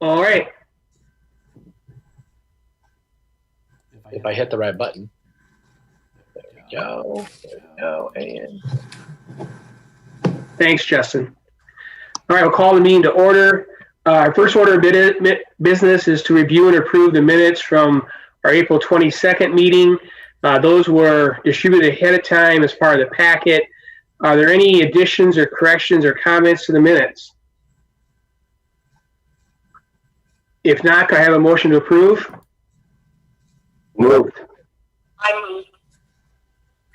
All right. If I hit the right button. There we go. There we go. And Thanks, Justin. All right, we'll call the meeting to order. Our first order of business is to review and approve the minutes from our April 22nd meeting. Those were distributed ahead of time as part of the packet. Are there any additions or corrections or comments to the minutes? If not, can I have a motion to approve? moved. I move.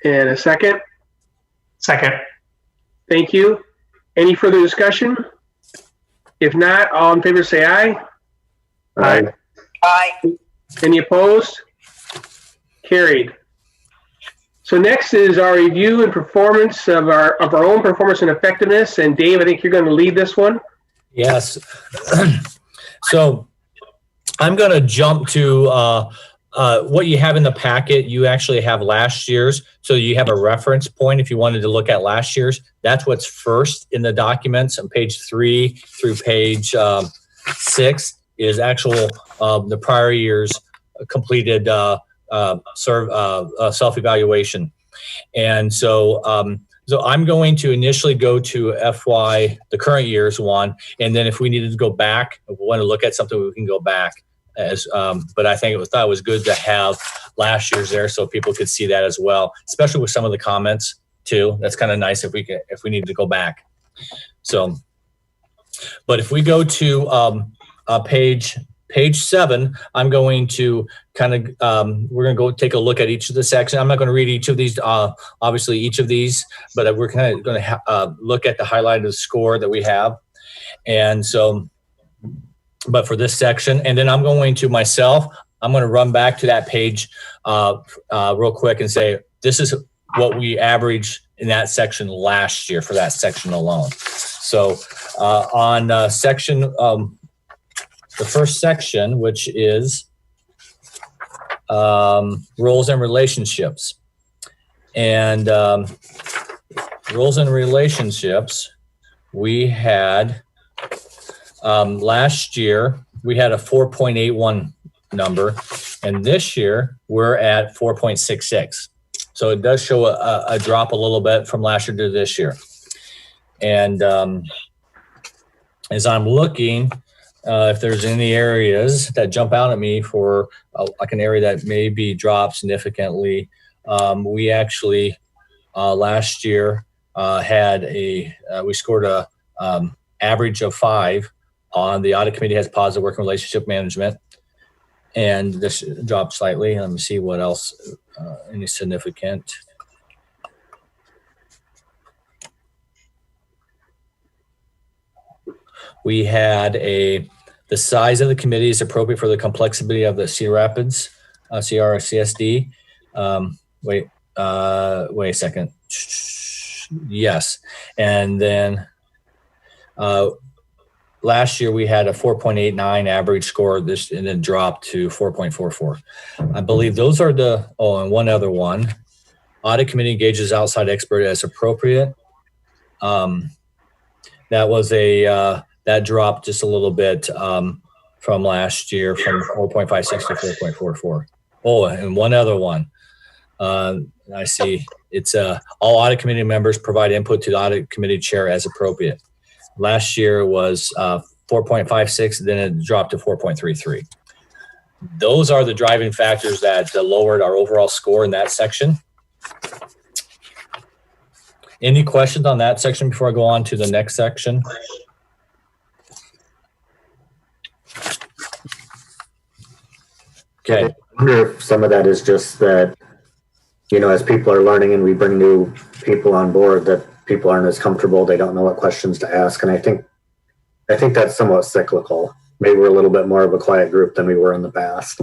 And a second? Second. Thank you. Any further discussion? If not, all in favor say aye. Aye. Aye. Any opposed? Carried. So next is our review and performance of our own performance and effectiveness. And Dave, I think you're going to lead this one. Yes. So I'm going to jump to what you have in the packet. You actually have last year's. So you have a reference point if you wanted to look at last year's. That's what's first in the documents on page 3 through page 6 is actual the prior year's completed self-evaluation. And so I'm going to initially go to FY, the current year's one, and then if we needed to go back, if we want to look at something, we can go back. But I think thought it was good to have last year's there so people could see that as well, especially with some of the comments too. That's kind of nice if we needed to go back. So, but if we go to page 7, I'm going to kind of, we're going to go take a look at each of the sections. I'm not going to read each of these, obviously each of these, but we're kind of going to look at the highlighted score that we have. And so, but for this section, and then I'm going to I'm going to run back to that page real quick and say, this is what we averaged in that section last year for that section alone. So on section, the first section, which is roles and relationships. And roles and relationships, we had last year, we had a 4.81 number, and this year we're at 4.66. So it does show a drop a little bit from last year to this year. And as I'm looking, if there's any areas that jump out at me for like an area that maybe dropped significantly, we actually last year we scored a average of 5 on the audit committee has positive working relationship management, and this dropped slightly. Let me see what else any significant. We had the size of the committee is appropriate for the complexity of the Cedar Rapids, CRCSD. Wait a second. Yes. And then last year we had a 4.89 average score, and then dropped to 4.44. I believe those are and one other one. Audit committee engages outside expert as appropriate. That was that dropped just a little bit from last year, from 4.56 to 4.44. Oh, and one other one. I see it's all audit committee members provide input to the audit committee chair as appropriate. Last year was 4.56, then it dropped to 4.33. Those are the driving factors that lowered our overall score in that section. Any questions on that section before I go on to the next section? Okay. I wonder if some of that is just that, as people are learning and we bring new people on board, that people aren't as comfortable. They don't know what questions to ask. And I think that's somewhat cyclical. Maybe we're a little bit more of a quiet group than we were in the past.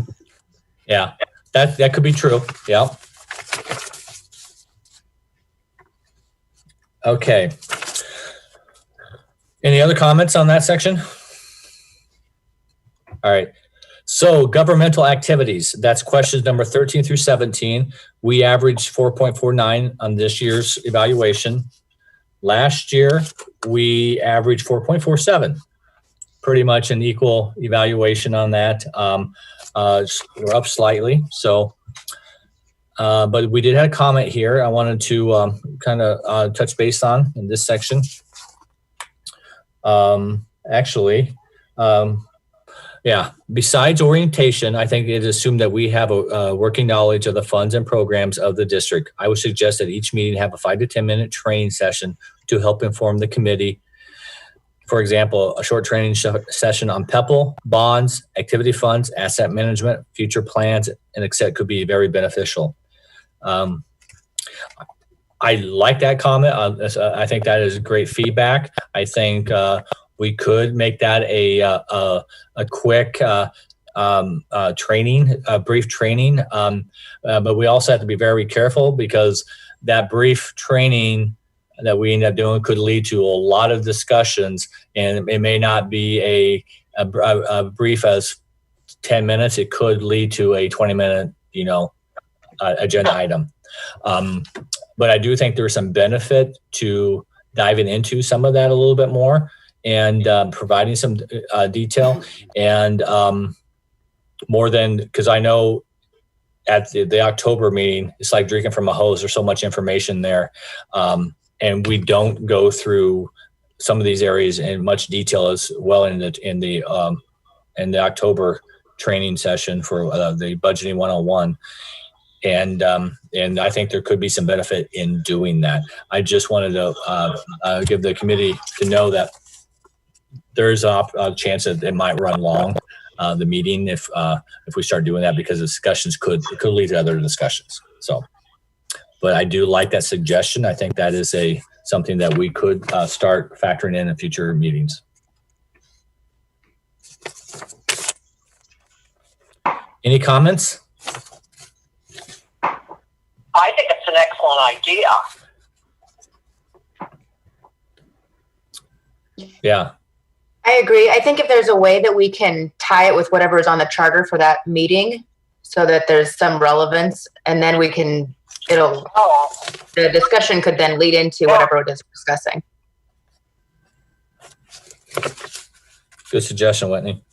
Yeah, that could be true. Yeah. Okay. Any other comments on that section? All right. So governmental activities, that's questions number 13 through 17. We averaged 4.49 on this year's evaluation. Last year, we averaged 4.47. pretty much an equal evaluation on that. We're up slightly. So, but we did have a comment here I wanted to kind of touch base on in this section. Yeah, besides orientation, I think it is assumed that we have a working knowledge of the funds and programs of the district. I would suggest that each meeting have a 5 to 10 minute training session to help inform the committee. For example, a short training session on PEPL, bonds, activity funds, asset management, future plans, and etc. could be very beneficial. I like that comment. I think that is great feedback. I think we could make that a quick training, a brief training, but we also have to be very careful because that brief training that we end up doing could lead to a lot of discussions, and it may not be a brief as 10 minutes. It could lead to a 20-minute, agenda item. But I do think there's some benefit to diving into some of that a little bit more and providing some detail and more than, because I know at the October meeting, it's like drinking from a hose. There's so much information there. And we don't go through some of these areas in much detail as well in the October training session for the budgeting 101. And I think there could be some benefit in doing that. I just wanted to give the committee to know that there's a chance that it might run long, the meeting, if we start doing that, because the discussions could lead to other discussions. So, but I do like that suggestion. I think that is something that we could start factoring in future meetings. Any comments? I think it's an excellent idea. Yeah. I agree. I think if there's a way that we can tie it with whatever is on the charter for that meeting so that there's some relevance, and then we can, the discussion could then lead into whatever it is we're discussing. Good suggestion, Whitney.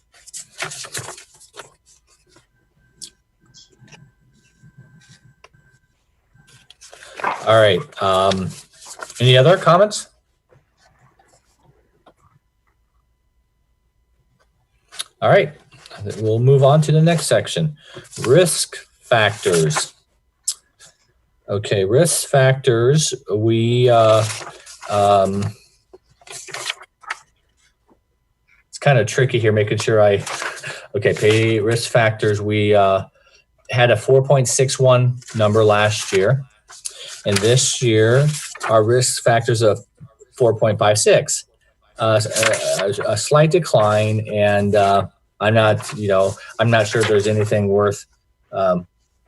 All right. Any other comments? All right. We'll move on to the next section. Risk factors. Okay, risk factors. We it's kind of tricky here, making sure pay risk factors. We had a 4.61 number last year. And this year, our risk factors of 4.56, a slight decline. And I'm not sure there's anything worth,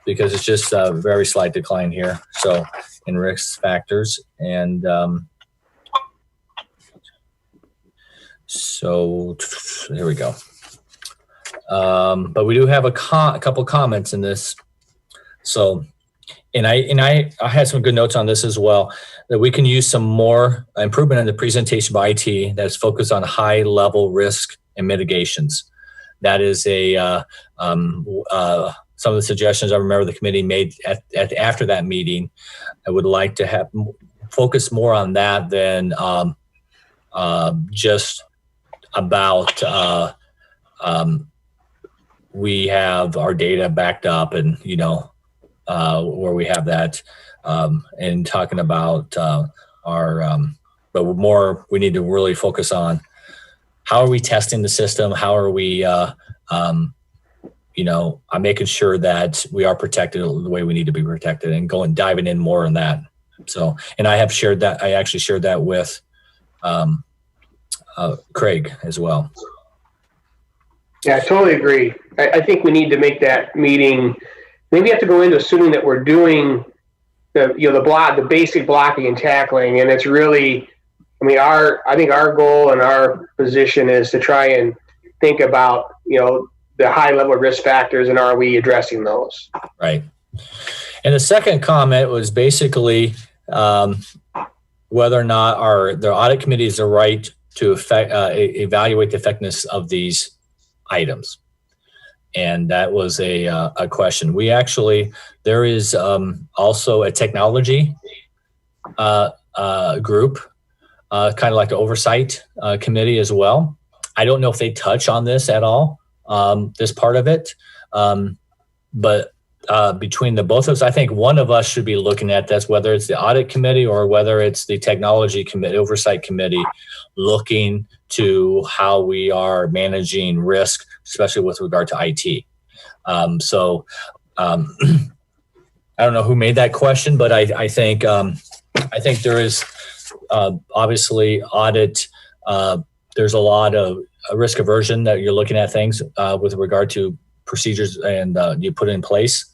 because it's just a very slight decline here. So in risk factors, and so here we go. But we do have a couple comments in this. So. And I had some good notes on this as well, that we can use some more improvement in the presentation by IT that's focused on high level risk and mitigations. That is some of the suggestions I remember the committee made after that meeting. I would like to have focus more on that than just about we have our data backed up and, where we have that, and talking about but more, we need to really focus on how are we testing the system? How are we, I'm making sure that we are protected the way we need to be protected, and diving in more on that. So, and I actually shared that with Craig as well. Yeah, I totally agree. I think we need to make that meeting. Maybe we have to go into assuming that we're doing the basic blocking and tackling, and it's really, I think our goal and our position is to try and think about, the high level risk factors, and are we addressing those? Right. And the second comment was basically whether or not the audit committee is the right to evaluate the effectiveness of these items. And that was a question. We actually, there is also a technology group, kind of like the oversight committee as well. I don't know if they touch on this at all, this part of it. But between the both of us, I think one of us should be looking at this, whether it's the audit committee or whether it's the technology committee, oversight committee, looking to how we are managing risk, especially with regard to IT. I don't know who made that question, but I think there is obviously audit. There's a lot of risk aversion that you're looking at things with regard to procedures and you put in place.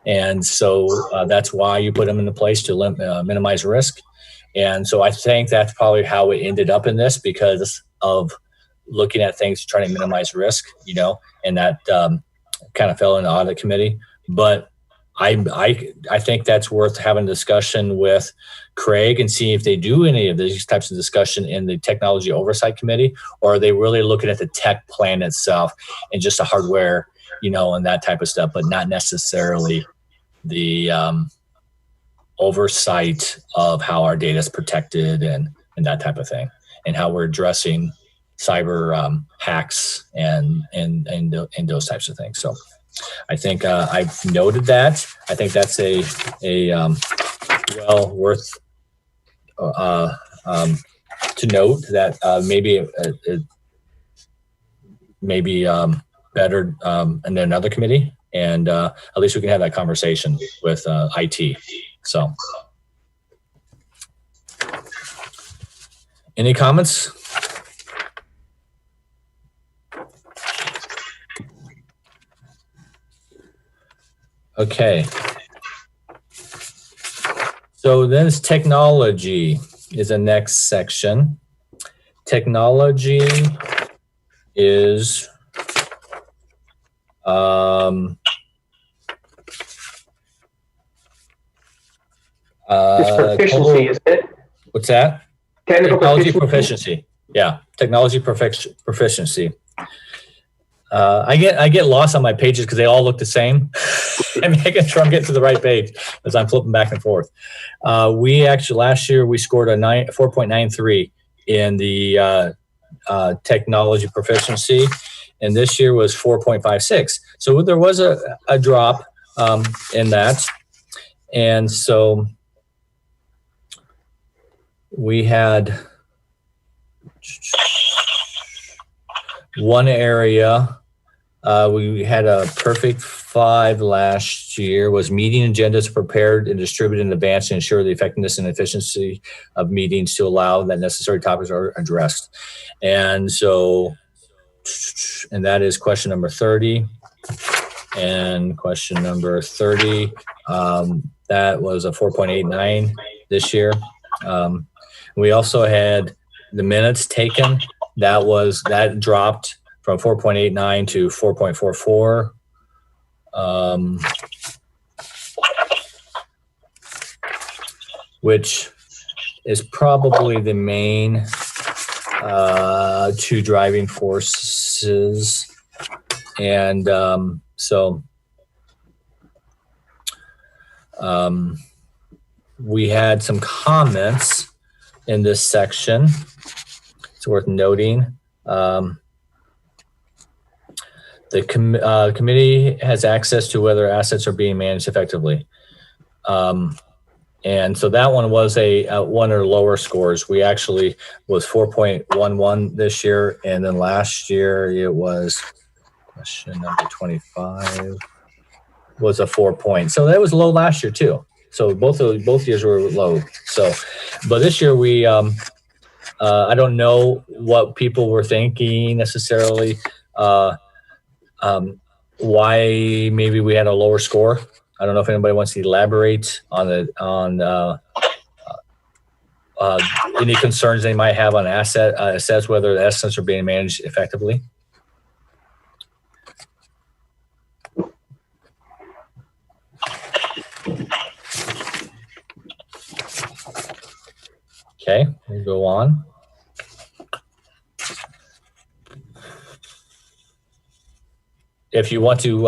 And so that's why you put them into place to minimize risk. And so I think that's probably how it ended up in this, because of looking at things to try to minimize risk, and that kind of fell in the audit committee. But I think that's worth having a discussion with Craig and see if they do any of these types of discussion in the technology oversight committee, or are they really looking at the tech plan itself and just the hardware, and that type of stuff, but not necessarily the oversight of how our data is protected and that type of thing, and how we're addressing cyber hacks and those types of things. So I think I've noted that. I think that's a well worth to note that maybe better in another committee, and at least we can have that conversation with IT. So, any comments? Okay. So then it's technology is the next section. Technology is It's proficiency, isn't it? What's that? Technology proficiency. Yeah, technology proficiency. I get lost on my pages because they all look the same. I'm making sure I'm getting to the right page as I'm flipping back and forth. We actually last year we scored a 4.93 in the technology proficiency, and this year was 4.56. So there was a drop in that, and so we had one area. We had a perfect 5 last year. Was meeting agendas prepared and distributed in advance to ensure the effectiveness and efficiency of meetings to allow that necessary topics are addressed. And so, and that is question number 30. And question number 30, that was a 4.89 this year. We also had the minutes taken. That dropped from 4.89 to 4.44. Which is probably the main two driving forces. And we had some comments in this section. It's worth noting. The committee has access to whether assets are being managed effectively. And so that one was a one or lower scores. We actually was 4.11 this year. And then last year it was question number 25 was a 4 point. So that was low last year too. So both years were low. So, but this year we, I don't know what people were thinking necessarily. Why maybe we had a lower score. I don't know if anybody wants to elaborate on any concerns they might have on assets, whether the assets are being managed effectively. Okay, we'll go on. if you want to,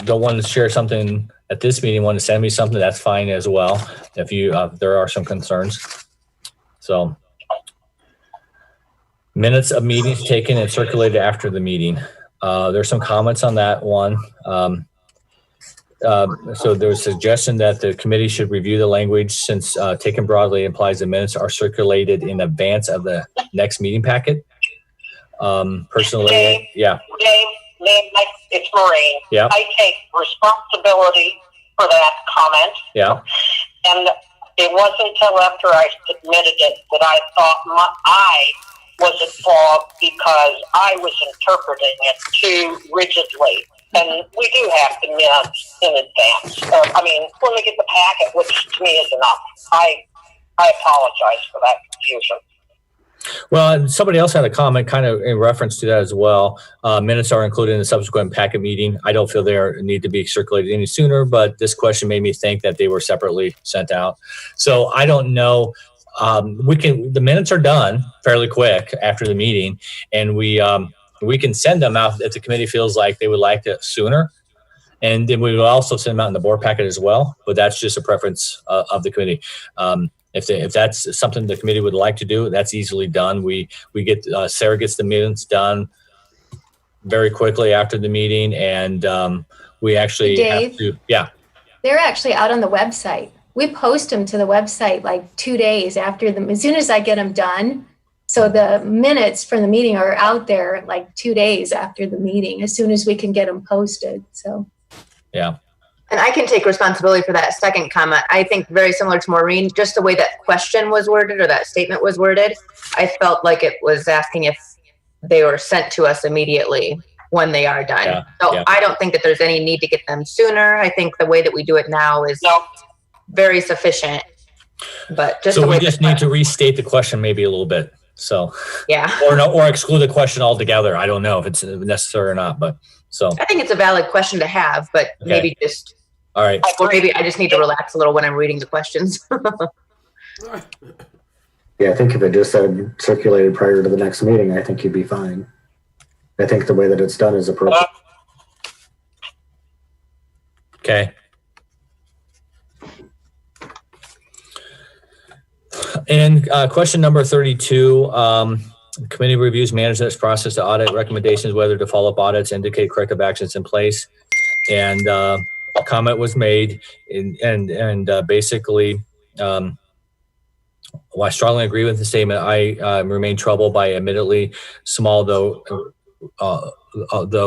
don't want to share something at this meeting, want to send me something, that's fine as well. If you, there are some concerns. So minutes of meetings taken and circulated after the meeting. There's some comments on that one. So there was a suggestion that the committee should review the language since taken broadly implies the minutes are circulated in advance of the next meeting packet. Personally, Dave, yeah. Dave, it's Maureen. Yeah. I take responsibility for that comment. Yeah. And it wasn't until after I submitted it that I thought I was at fault because I was interpreting it too rigidly. And we do have the minutes in advance. When we get the packet, which to me is enough. I apologize for that confusion. Well, and somebody else had a comment kind of in reference to that as well. Minutes are included in the subsequent packet meeting. I don't feel they need to be circulated any sooner, but this question made me think that they were separately sent out. So I don't know. The minutes are done fairly quick after the meeting, and we can send them out if the committee feels like they would like it sooner. And then we will also send them out in the board packet as well, but that's just a preference of the committee. If that's something the committee would like to do, that's easily done. We get Sarah gets the minutes done very quickly after the meeting, and we actually have to. Yeah, they're actually out on the website. We post them to the website like 2 days after them. As soon as I get them done, so the minutes from the meeting are out there like 2 days after the meeting. As soon as we can get them posted. So. Yeah. And I can take responsibility for that second comment. I think very similar to Maureen, just the way that question was worded or that statement was worded, I felt like it was asking if they were sent to us immediately when they are done. Yeah, So yeah. I don't think that there's any need to get them sooner. I think the way that we do it now is very sufficient. But just So we just need to restate the question maybe a little bit. So yeah, or exclude the question altogether. I don't know if it's necessary or not, but so I think it's a valid question to have, but maybe just. All right. Or maybe I just need to relax a little when I'm reading the questions. Yeah, I think if it just said circulated prior to the next meeting, I think you'd be fine. I think the way that it's done is appropriate. Okay. And question number 32, committee reviews management's process to audit recommendations, whether to follow up audits, indicate corrective actions in place. And a comment was made and basically, well, I strongly agree with the statement. I remain troubled by admittedly small, though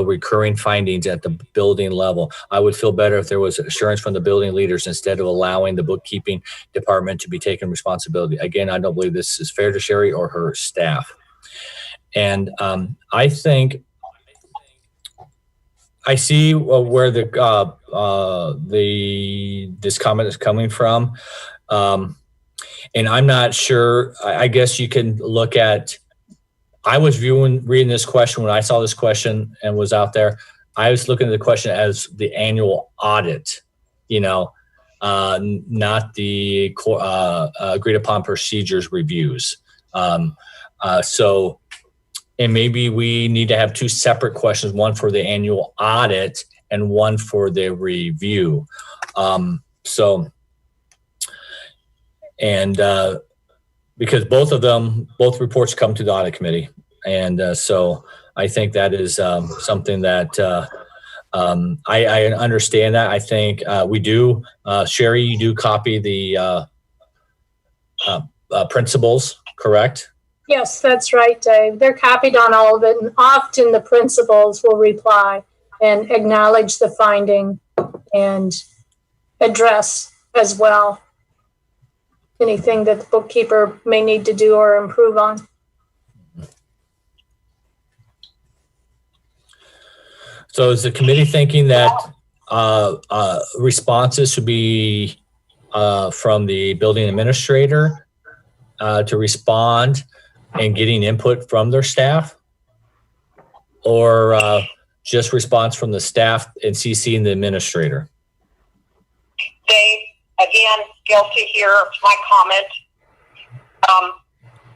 recurring findings at the building level. I would feel better if there was assurance from the building leaders instead of allowing the bookkeeping department to be taken responsibility. Again, I don't believe this is fair to Sherry or her staff. And I think I see where this comment is coming from. And I'm not sure. I guess you can look at, I was reading this question when I saw this question and was out there. I was looking at the question as the annual audit, not the agreed upon procedures reviews. And maybe we need to have two separate questions, one for the annual audit and one for the review. Because both reports come to the audit committee. And so I think that is something that I understand that. I think we do. Sherry, you do copy the principles, correct? Yes, that's right, Dave. They're copied on all of it, and often the principals will reply and acknowledge the finding and address as well anything that the bookkeeper may need to do or improve on. So is the committee thinking that responses should be from the building administrator to respond and getting input from their staff, or just response from the staff and CCing the administrator? Dave, again, guilty here. It's my comment.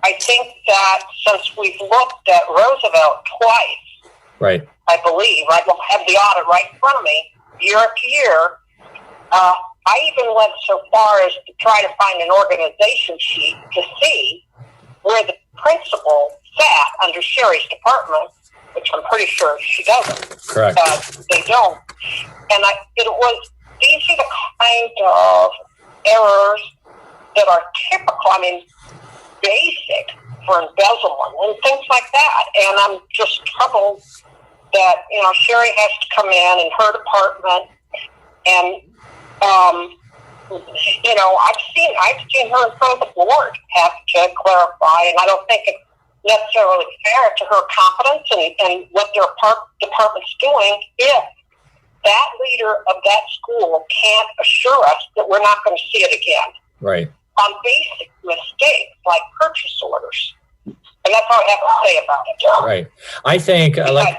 I think that since we've looked at Roosevelt twice, Right. I believe. I don't have the audit right in front of me, year after year. I even went so far as to try to find an organization sheet to see where the principal sat under Sherry's department, which I'm pretty sure she doesn't. Correct. They don't. And these are the kind of errors that are typical, basic for embezzlement and things like that. And I'm just troubled that, Sherry has to come in and her department and, I've seen her in front of the board have to clarify, and I don't think it's necessarily fair to her competence and what their department's doing if that leader of that school can't assure us that we're not going to see it again. Right. On basic mistakes like purchase orders. And that's all I have to say about it. Right. I think, like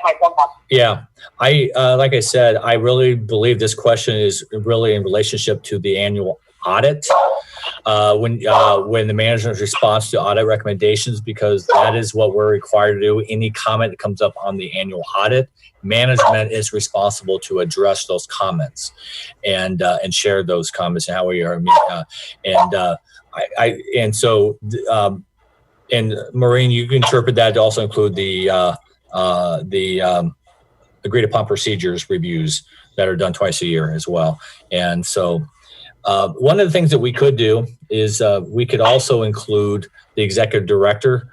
I said, I really believe this question is really in relationship to the annual audit. When the manager's response to audit recommendations, because that is what we're required to do. Any comment that comes up on the annual audit, management is responsible to address those comments and share those comments and how we are. And Maureen, you can interpret that to also include the agreed upon procedures reviews that are done twice a year as well. And so one of the things that we could do is we could also include the executive director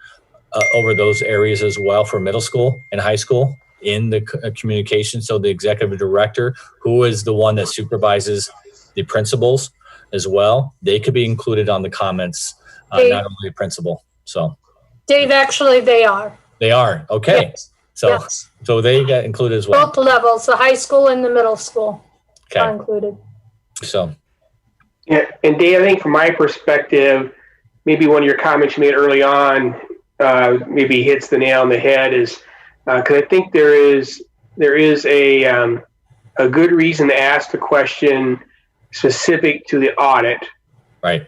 over those areas as well for middle school and high school in the communication. So the executive director, who is the one that supervises the principals as well, they could be included on the comments, not only the principal. So, Dave, actually, they are. They are. Okay. Yes. So, Yes. so they get included as well. Both levels, the high school and the middle school are included. So, yeah, and Dave, I think from my perspective, maybe one of your comments you made early on maybe hits the nail on the head is because I think there is a good reason to ask the question specific to the audit. Right.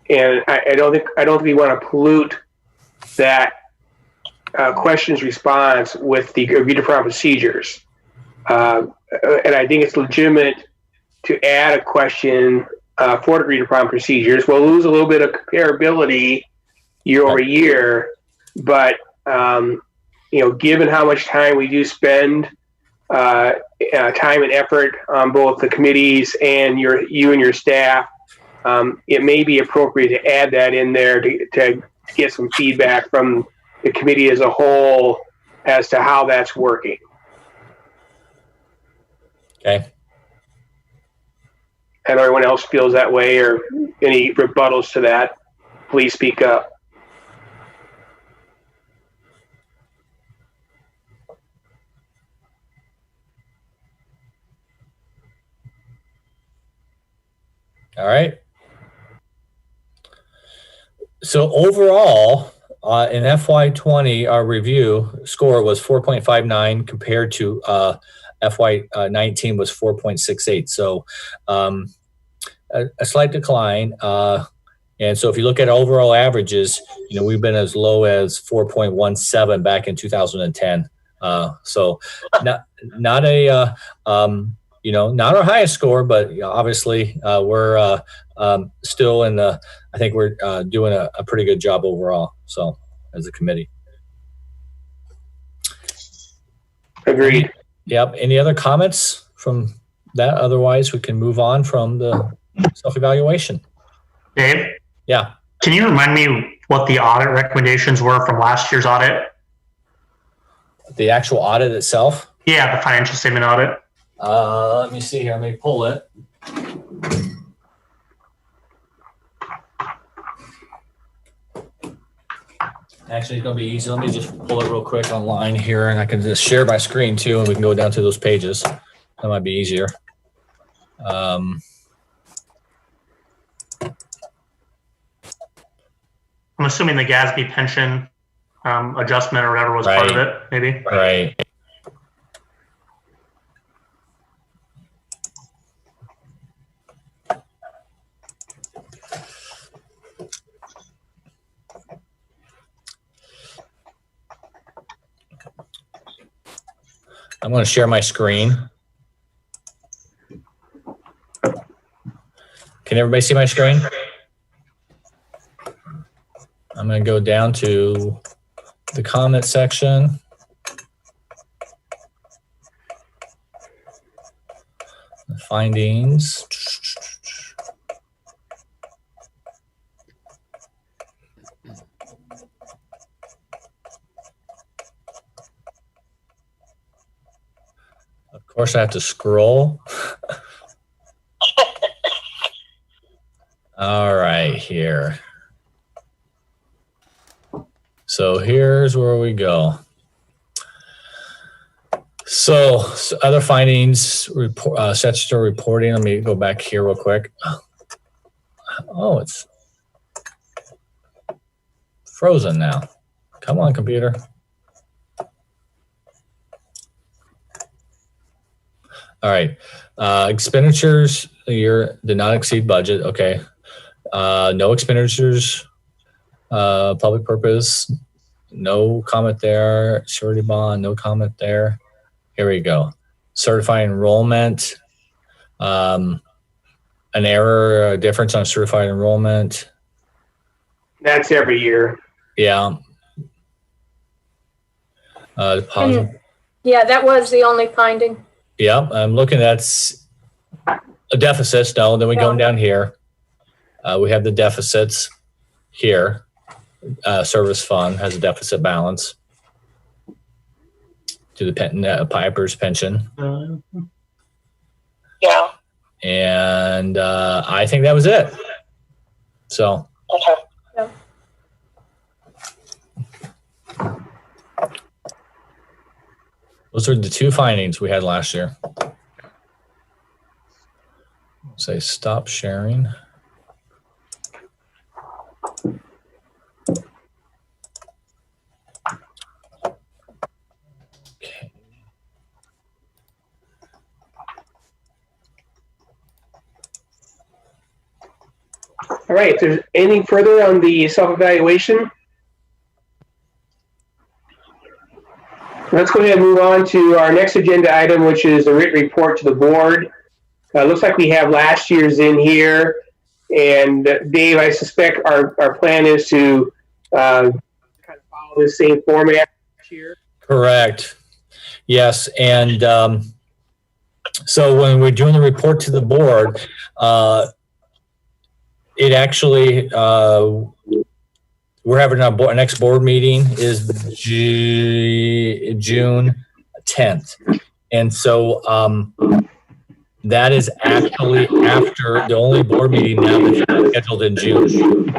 And I don't think we want to pollute that question's response with the agreed upon procedures. And I think it's legitimate to add a question for the agreed upon procedures. We'll lose a little bit of comparability year over year, but given how much time we do spend, time and effort on both the committees and you and your staff, it may be appropriate to add that in there to get some feedback from the committee as a whole as to how that's working. Okay. And everyone else feels that way, or any rebuttals to that, please speak up. All right. So overall, in FY20, our review score was 4.59 compared to FY19 was 4.68. So a slight decline. And so if you look at overall averages, we've been as low as 4.17 back in 2010. So not our highest score, but obviously we're still in the, I think we're doing a pretty good job overall. So as a committee. Agreed. Yep. Any other comments from that? Otherwise we can move on from the self-evaluation. Dave? Yeah. Can you remind me what the audit recommendations were from last year's audit? The actual audit itself? Yeah, the financial statement audit. Let me see here. Let me pull it. Actually, it's going to be easy. Let me just pull it real quick online here, and I can just share my screen too, and we can go down to those pages. That might be easier. I'm assuming the GASB pension adjustment or whatever was part of it, maybe? Right. I'm going to share my screen. Can everybody see my screen? I'm going to go down to the comment section. The findings. Of course, I have to scroll. All right, here. So here's where we go. So other findings, statutory reporting. Let me go back here real quick. Oh, it's frozen now. Come on, computer. All right. Expenditures year did not exceed budget. Okay. No expenditures. Public purpose. No comment there. Surety bond. No comment there. Here we go. Certified enrollment. An error, a difference on certified enrollment. That's every year. Yeah. Deposit. Yeah, that was the only finding. Yeah, I'm looking at a deficits. No, then we go down here. We have the deficits here. Service fund has a deficit balance to the Piper's pension. Yeah. And I think that was it. So. Okay. Yeah. Those are the two findings we had last year. Say stop sharing. Okay. All right, if there's anything further on the self-evaluation? Let's go ahead and move on to our next agenda item, which is the written report to the board. Looks like we have last year's in here. And Dave, I suspect our plan is to kind of follow the same format this year. Correct. Yes. And so when we're doing the report to the board, it actually, we're having our next board meeting is June 10th. And so that is actually after the only board meeting now that's scheduled in June.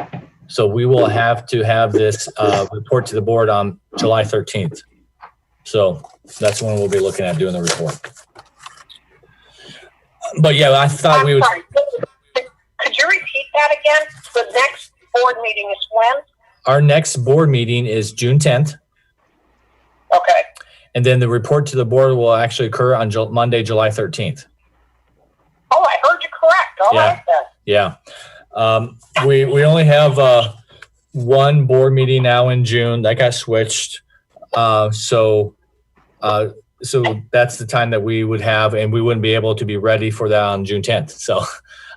So we will have to have this report to the board on July 13th. So that's when we'll be looking at doing the report. But yeah, I thought we would. Sorry. Could you repeat that again? The next board meeting is when? Our next board meeting is June 10th. Okay. And then the report to the board will actually occur on Monday, July 13th. Oh, I heard you correct. All right then. Yeah. We only have one board meeting now in June. That got switched. So that's the time that we would have, and we wouldn't be able to be ready for that on June 10th. So,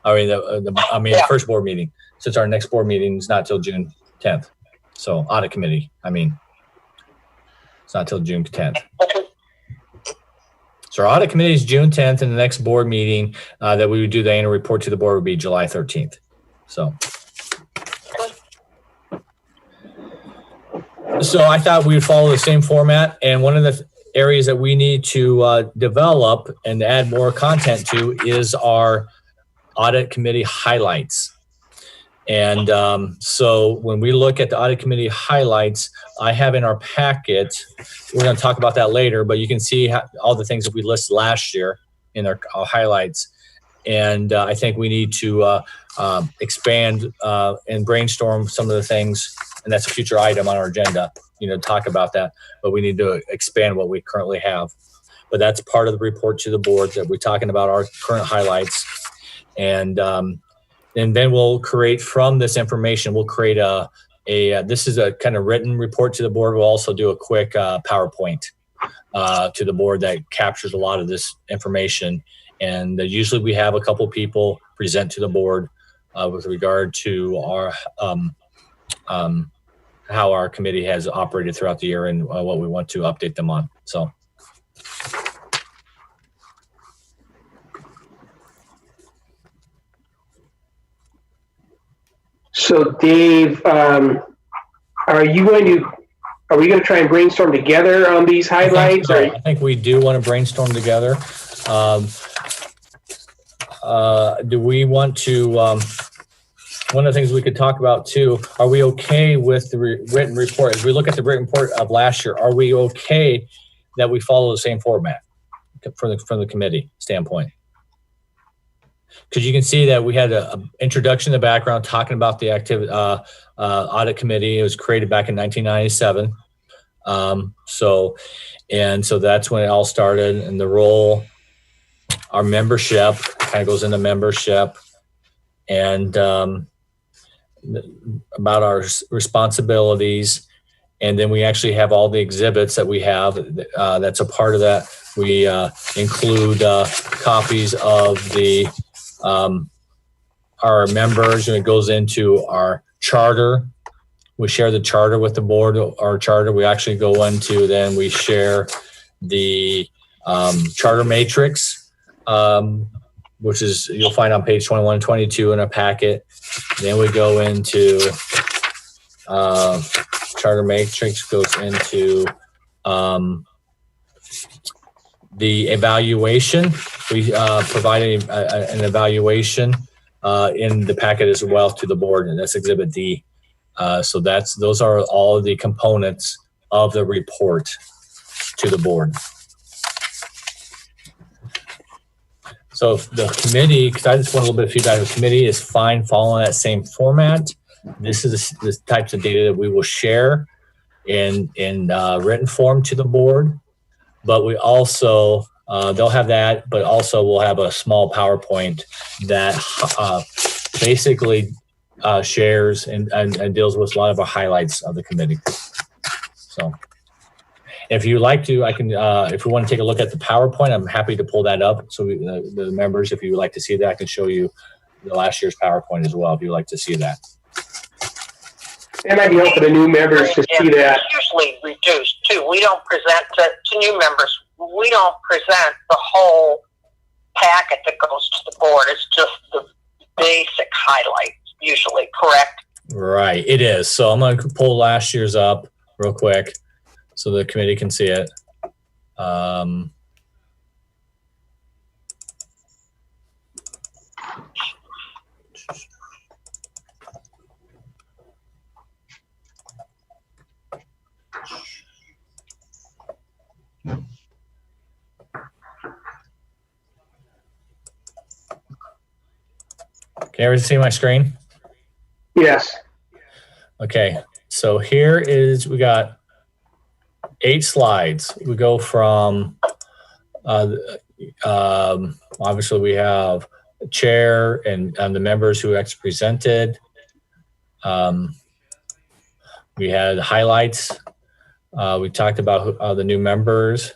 the first board meeting, since our next board meeting is not till June 10th. So audit committee, it's not till June 10th. Okay. So our audit committee is June 10th, and the next board meeting that we would do the annual report to the board would be July 13th. So I thought we would follow the same format. And one of the areas that we need to develop and add more content to is our audit committee highlights. And so when we look at the audit committee highlights, I have in our packet, we're going to talk about that later, but you can see all the things that we listed last year in our highlights. And I think we need to expand and brainstorm some of the things, and that's a future item on our agenda, talk about that, but we need to expand what we currently have. But that's part of the report to the board that we're talking about our current highlights. And then we'll create from this information, we'll create this is a kind of written report to the board. We'll also do a quick PowerPoint to the board that captures a lot of this information. And usually we have a couple people present to the board with regard to our how our committee has operated throughout the year and what we want to update them on. So Dave, are we going to try and brainstorm together on these highlights? I think we do want to brainstorm together. Do we want to, one of the things we could talk about too, are we okay with the written report? As we look at the written report of last year, are we okay that we follow the same format from the committee standpoint? Because you can see that we had an introduction in the background talking about the audit committee. It was created back in 1997. So that's when it all started, and the role, our membership kind of goes into membership, and about our responsibilities. And then we actually have all the exhibits that we have. That's a part of that. We include copies of the our members, and it goes into our charter. We share the charter with the board. Our charter, we actually go into, then we share the charter matrix, which is, you'll find on page 21 and 22 in a packet. Then we go into charter matrix, goes into the evaluation. We provide an evaluation in the packet as well to the board, and that's Exhibit D. So those are all of the components of the report to the board. So if the committee, because I just want a little bit of feedback, the committee is fine following that same format. This is the types of data that we will share in written form to the board. But we also, they'll have that, but also we'll have a small PowerPoint that basically shares and deals with a lot of the highlights of the committee. So if you like to, I can, if we want to take a look at the PowerPoint, I'm happy to pull that up. So the members, if you would like to see that, I can show you the last year's PowerPoint as well, if you'd like to see that. It might be helpful to new members to see that. It's usually reduced too. We don't present to new members. We don't present the whole packet that goes to the board. It's just the basic highlights, usually, correct? Right, it is. So I'm going to pull last year's up real quick so the committee can see it. Can everyone see my screen? Yes. Okay, so here is, we got 8 slides. We go from, obviously we have the chair and the members who actually presented. We had highlights. We talked about the new members.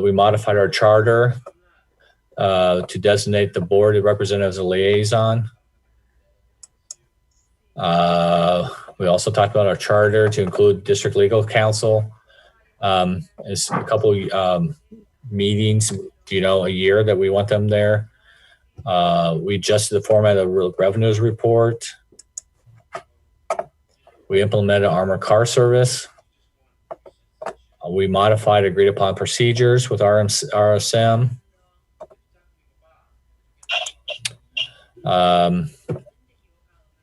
We modified our charter to designate the board representative as a liaison. We also talked about our charter to include district legal counsel. It's a couple meetings, a year that we want them there. We adjusted the format of the revenues report. We implemented armored car service. We modified agreed upon procedures with RSM.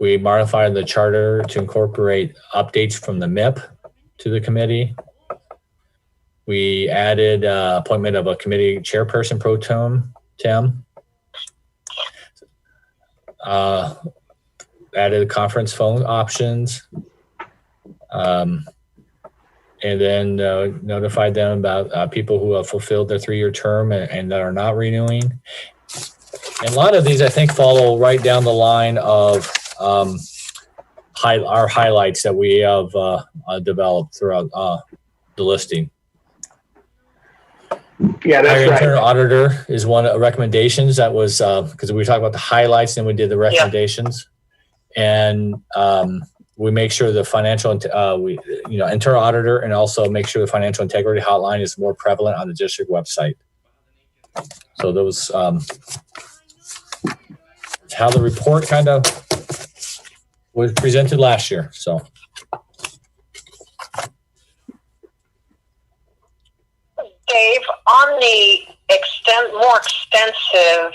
We modified the charter to incorporate updates from the MIP to the committee. We added appointment of a committee chairperson pro tem. Added conference phone options. And then notified them about people who have fulfilled their 3-year term and that are not renewing. And a lot of these, I think, follow right down the line of our highlights that we have developed throughout the listing. Yeah, that's Our right. internal auditor is one of the recommendations. That was because we were talking about the highlights, and we did the recommendations, and we make sure the financial, internal auditor, and also make sure the financial integrity hotline is more prevalent on the district website. So those, how the report kind of was presented last year. So. Dave, on the more extensive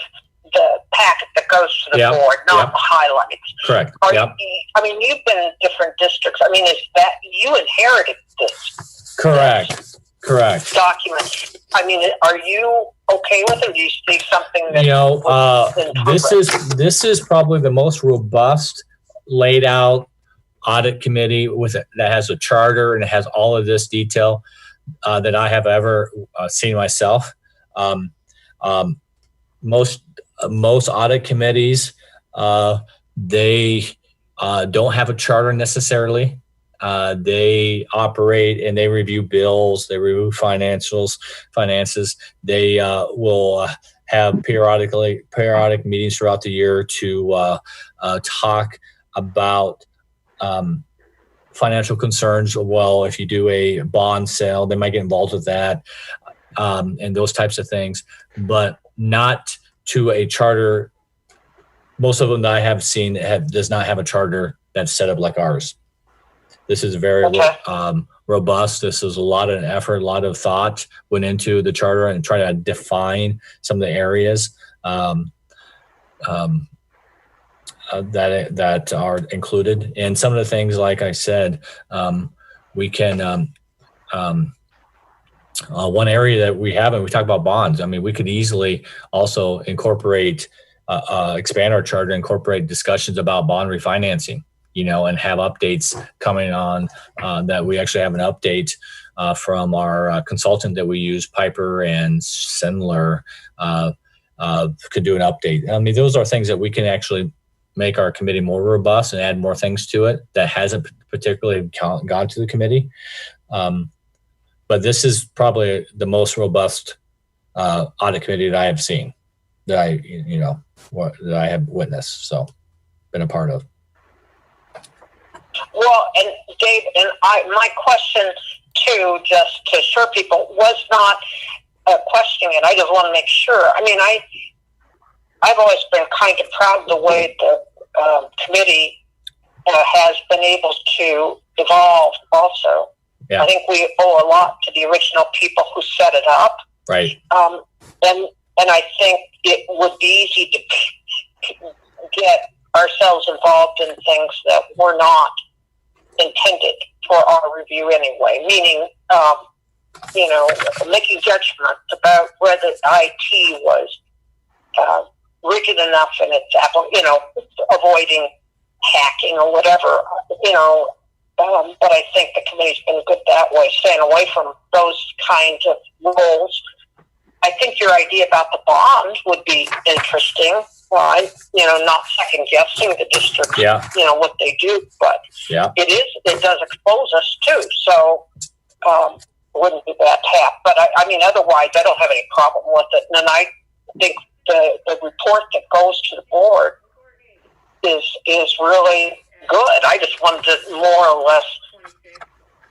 the packet that goes to the board, not the highlights. Correct. I mean, you've been in different districts. I mean, is that you inherited this? Correct. Document. I mean, are you okay with it? Do you see something that this is probably the most robust laid out audit committee that has a charter and it has all of this detail that I have ever seen myself. Most audit committees, they don't have a charter necessarily. They operate and they review bills, they review finances. They will have periodic meetings throughout the year to talk about financial concerns. Well, if you do a bond sale, they might get involved with that and those types of things, but not to a charter. Most of them that I have seen does not have a charter that's set up like ours. This is very robust. This is a lot of effort, a lot of thought went into the charter and try to define some of the areas that are included. And some of the things, like I said, we can, one area that we haven't, we talk about bonds. I mean, we could easily also incorporate, expand our charter, incorporate discussions about bond refinancing, and have updates coming on that we actually have an update from our consultant that we use, Piper and Sendler, could do an update. I mean, those are things that we can actually make our committee more robust and add more things to it that hasn't particularly gone to the committee. But this is probably the most robust audit committee that I have seen, that I have witnessed, so been a part of. Well, and Dave, and my question too, just to assure people, was not a question, and I just want to make sure. I mean, I've always been kind of proud of the way the committee has been able to evolve also. Yeah. I think we owe a lot to the original people who set it up. Right. And I think it would be easy to get ourselves involved in things that were not intended for our review anyway, meaning, making judgments about whether IT was rigid enough in its avoiding hacking or whatever, but I think the committee's been good that way, staying away from those kinds of roles. I think your idea about the bond would be interesting. Not second guessing the districts, what they do, but it does expose us too. So, wouldn't be bad to have. But otherwise, I don't have any problem with it. And I think the report that goes to the board is really good. I just wanted to more or less,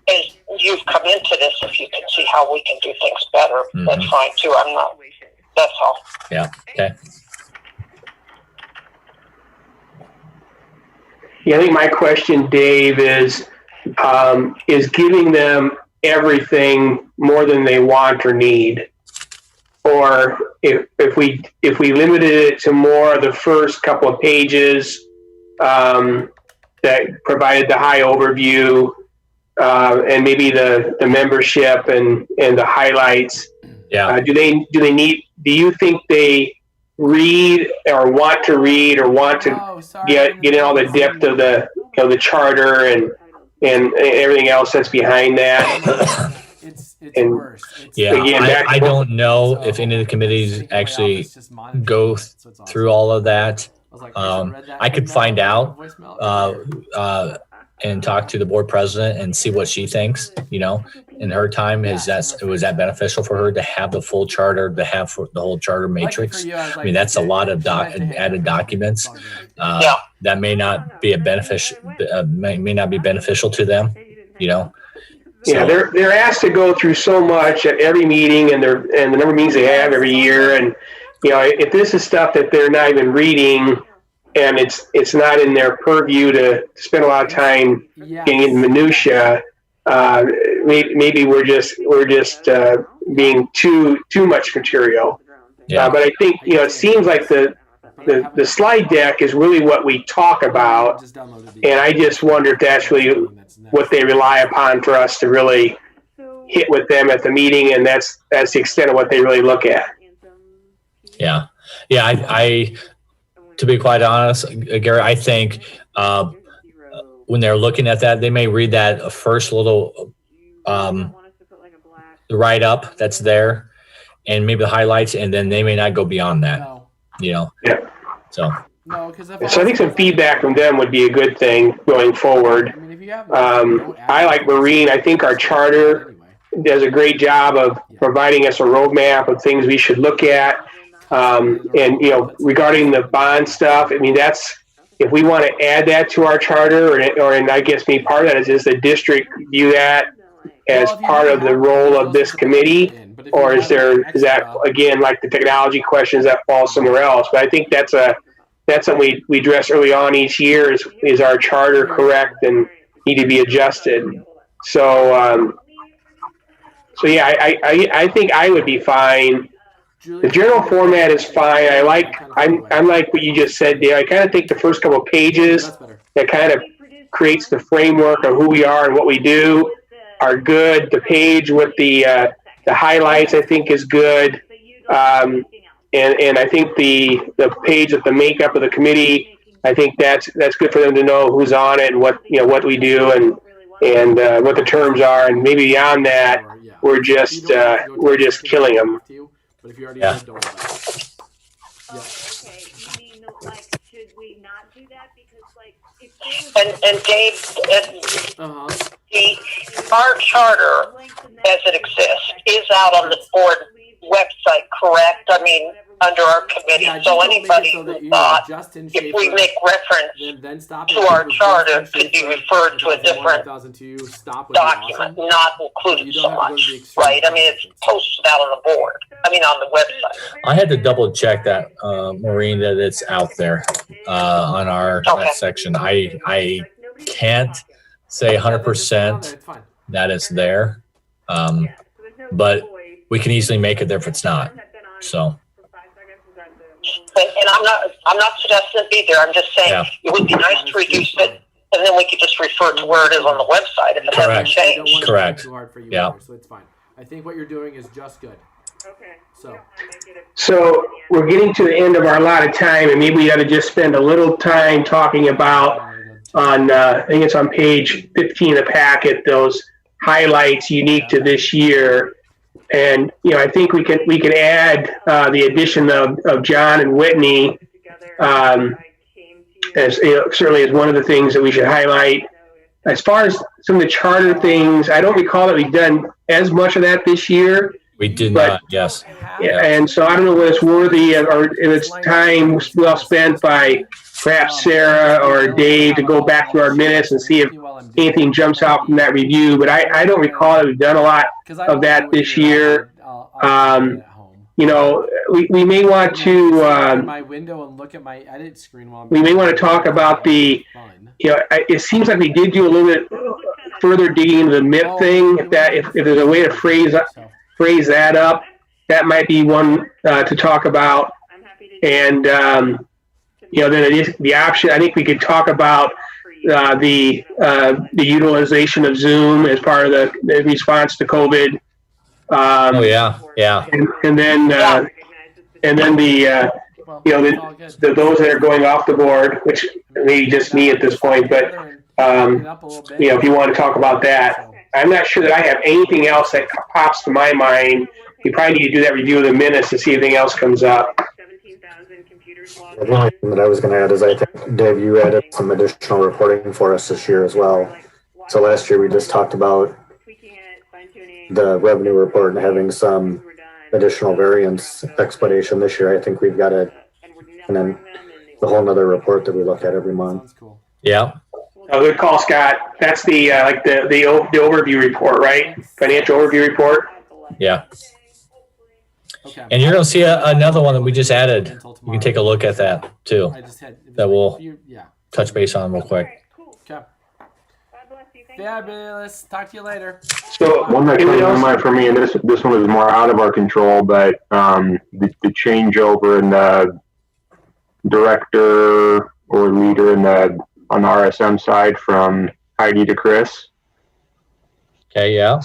as you've come into this, if you can see how we can do things better, that's fine too. I'm not. That's all. Yeah. Okay. Yeah, I think my question, Dave, is giving them everything more than they want or need, or if we limited it to more of the first couple of pages that provided the high overview and maybe the membership and the highlights. Yeah. Do you think they read or want to read or want to get in all the depth of the charter and everything else that's behind that? It's and worse. I don't know if any of the committees actually go through all of that. I could find out and talk to the board president and see what she thinks, in her time. Was that beneficial for her to have the full charter, to have the whole charter matrix? I mean, that's a lot of added documents. That may not be may not be beneficial to them, Yeah, they're asked to go through so much at every meeting, and the number of meetings they have every year, and if this is stuff that they're not even reading, and it's not in their purview to spend a lot of time getting in minutia, maybe we're just being too much material. But I think it seems like the slide deck is really what we talk about, and I just wonder if that's really what they rely upon for us to really hit with them at the meeting, and that's the extent of what they really look at. Yeah. I to be quite honest, Gary, I think when they're looking at that, they may read that first little write up that's there, and maybe the highlights, and then they may not go beyond that. Yeah. So. So I think some feedback from them would be a good thing going forward. I like Maureen. I think our charter does a great job of providing us a roadmap of things we should look at. And regarding the bond stuff, I mean, that's, if we want to add that to our charter, and I guess maybe part of that is the district view that as part of the role of this committee, or is that again, like the technology questions, that fall somewhere else? But I think that's something we address early on each year is our charter correct and need to be adjusted. So yeah, I think I would be fine. The general format is fine. I'm like what you just said, Dave. I kind of think the first couple of pages that kind of creates the framework of who we are and what we do are good. The page with the highlights, I think, is good. And I think the page with the makeup of the committee, I think that's good for them to know who's on it and what we do and what the terms are. And maybe beyond that, we're just killing them. But if you already Yeah. did, don't worry about it. Oh, okay. You mean, like, should we not do that? Because, like, if And Dave, our charter, as it exists, is out on the board website, correct? I mean, under our committee. So anybody who thought if we make reference to our charter could be referred to a different document, not included so much, right? I mean, it's posted out on the board. I mean, on the website. I had to double check that, Maureen, that it's out there on our section. I can't say 100% that it's there, but we can easily make it there if it's not. So. And I'm not suggesting it be there. I'm just saying it would be nice to reduce it, and then we could just refer to where it is on the website if it hasn't changed. Correct. Yeah. So it's fine. I think what you're doing is just good. Okay. So we're getting to the end of our allotted time, and maybe we ought to just spend a little time talking about I think it's on page 15 of the packet, those highlights unique to this year. And I think we can add the addition of John and Whitney as certainly as one of the things that we should highlight. As far as some of the charter things, I don't recall that we've done as much of that this year. We did not, yes. And so I don't know whether it's worthy or if it's time well spent by perhaps Sarah or Dave to go back through our minutes and see if anything jumps out from that review. But I don't recall that we've done a lot of that this year. We may want to. My window and look at my edit screen while we may want to talk about the. It seems like we did do a little bit further digging into the MIP thing. If there's a way to phrase that up, that might be one to talk about. And then the option. I think we could talk about the utilization of Zoom as part of the response to COVID. And then the those that are going off the board, which maybe just me at this point, but if you want to talk about that, I'm not sure that I have anything else that pops to my mind. You probably need to do that review of the minutes to see if anything else comes up. 17,000 computer The only thing that I was going to add is I think, Dave, you added some additional reporting for us this year as well. So last year we just talked about the revenue report and having some additional variance explanation. This year I think we've got it, and then the whole nother report that we look at every month. Sounds cool. Yeah. Oh, good call, Scott. That's the like the overview report, right? Financial overview report. Yeah. Okay. And you're going to see another one that we just added. You can take a look at that too. I just had That we'll yeah. touch base on real quick. Okay, cool. Okay. God bless you. Thank you. Fabulous. Talk to you later. So One that comes anyone to else? mind for me, and this one is more out of our control, but the changeover in the director or leader on the RSM side from Heidi to Chris. Okay. Yeah.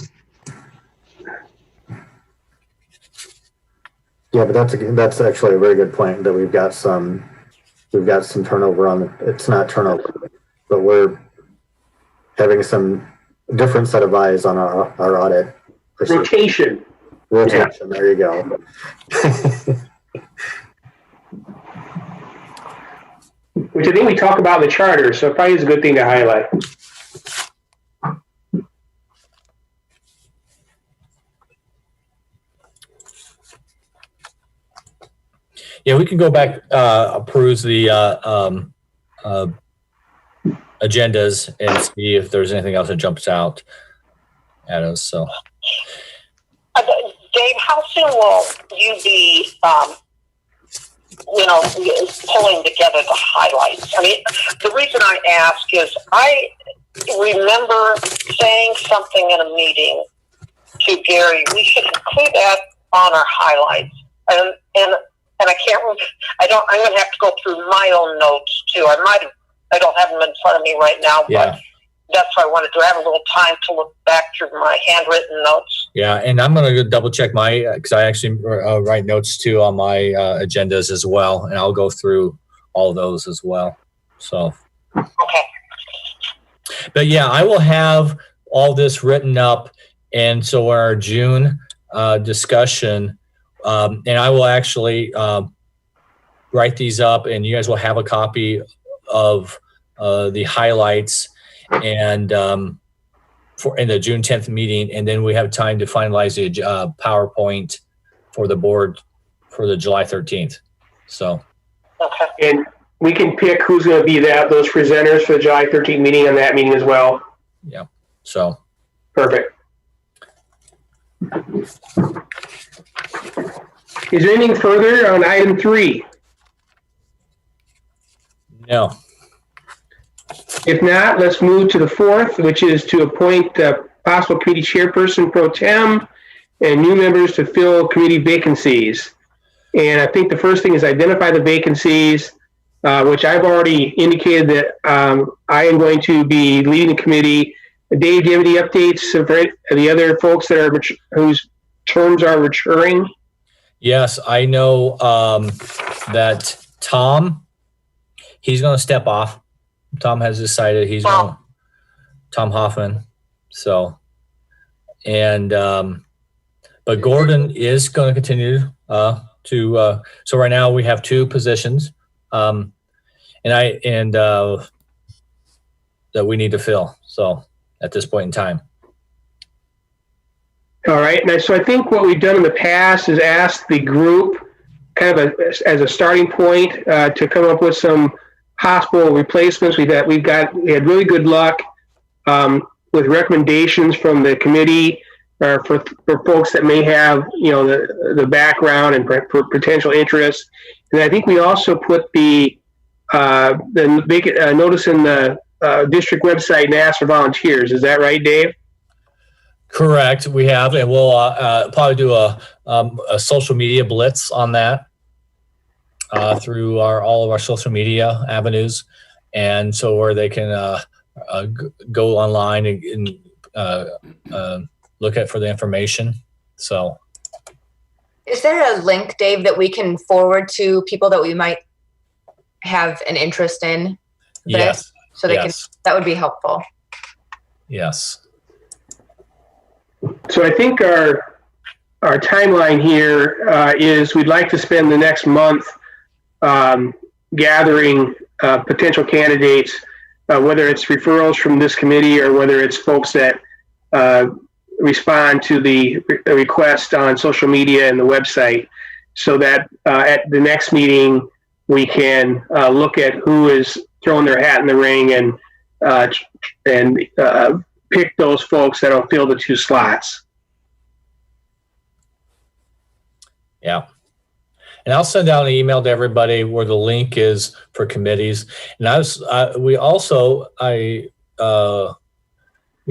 Yeah, but that's actually a very good point that we've got some turnover on. It's not turnover, but we're having some different set of eyes on our audit procedure. Rotation. Rotation. There you go. Which I think we talk about in the charter, so probably is a good thing to highlight. Yeah, we can go back, peruse the agendas and see if there's anything else that jumps out at us. So, Dave, how soon will you be, pulling together the highlights? I mean, the reason I ask is I remember saying something in a meeting to Gary, we should include that on our highlights. And I can't remember, I'm going to have to go through my own notes too. I don't have them in front of me right now, yeah. but that's why I wanted to have a little time to look back through my handwritten notes. Yeah. And I'm going to double check because I actually write notes too on my agendas as well. And I'll go through all of those as well. So, Okay. but yeah, I will have all this written up. And so our June discussion, and I will actually write these up, and you guys will have a copy of the highlights and in the June 10th meeting, and then we have time to finalize the PowerPoint for the board for the July 13th. So, Okay. And we can pick who's going to be those presenters for the July 13th meeting on that meeting as well. yeah. So, Perfect. Is there anything further on item 3? no. If not, let's move to the 4th, which is to appoint possible committee chairperson pro tem and new members to fill committee vacancies. And I think the first thing is identify the vacancies, which I've already indicated that I am going to be leading the committee. Dave, do you have any updates of the other folks that are whose terms are maturing? Yes, I know that Tom, he's going to step off. Tom has decided he's going. Tom Hoffman. So, and but Gordon is going to continue to. So right now we have 2 positions, and that we need to fill. So at this point in time. All right. And so I think what we've done in the past is ask the group kind of as a starting point to come up with some possible replacements. We had really good luck with recommendations from the committee for folks that may have, the background and potential interest. And I think we also put the notice in the district website and ask for volunteers. Is that right, Dave? Correct. We have, and we'll probably do a social media blitz on that through all of our social media avenues, and so where they can go online and look for the information. So, Is there a link, Dave, that we can forward to people that we might have an interest in this? yes, So they yes. can, that would be helpful. Yes. So I think our timeline here is we'd like to spend the next month gathering potential candidates, whether it's referrals from this committee or whether it's folks that respond to the request on social media and the website, so that at the next meeting we can look at who is throwing their hat in the ring and pick those folks that'll fill the 2 slots. Yeah. And I'll send out an email to everybody where the link is for committees. And we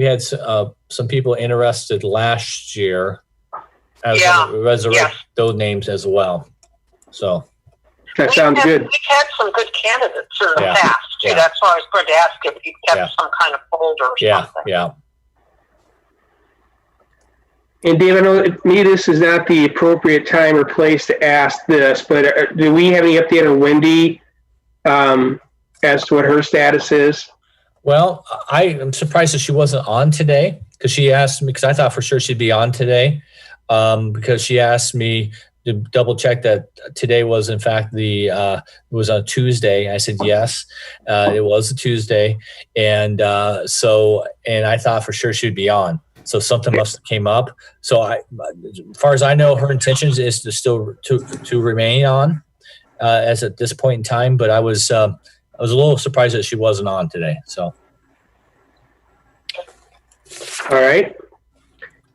had some people interested last year as resurrect those names as well. So that sounds good. We've had some good candidates in the past too. That's why I was going to ask if you kept some kind of folder or something. Yeah. And Dave, I know maybe this is not the appropriate time or place to ask this, but do we have any update on Wendy as to what her status is? Well, I am surprised that she wasn't on today, because she asked me, because I thought for sure she'd be on today, because she asked me to double check that today was in fact it was on Tuesday. I said yes, it was a Tuesday, and I thought for sure she'd be on. So something must have came up. So as far as I know, her intentions is to still to remain on as at this point in time. But I was a little surprised that she wasn't on today. So. All right.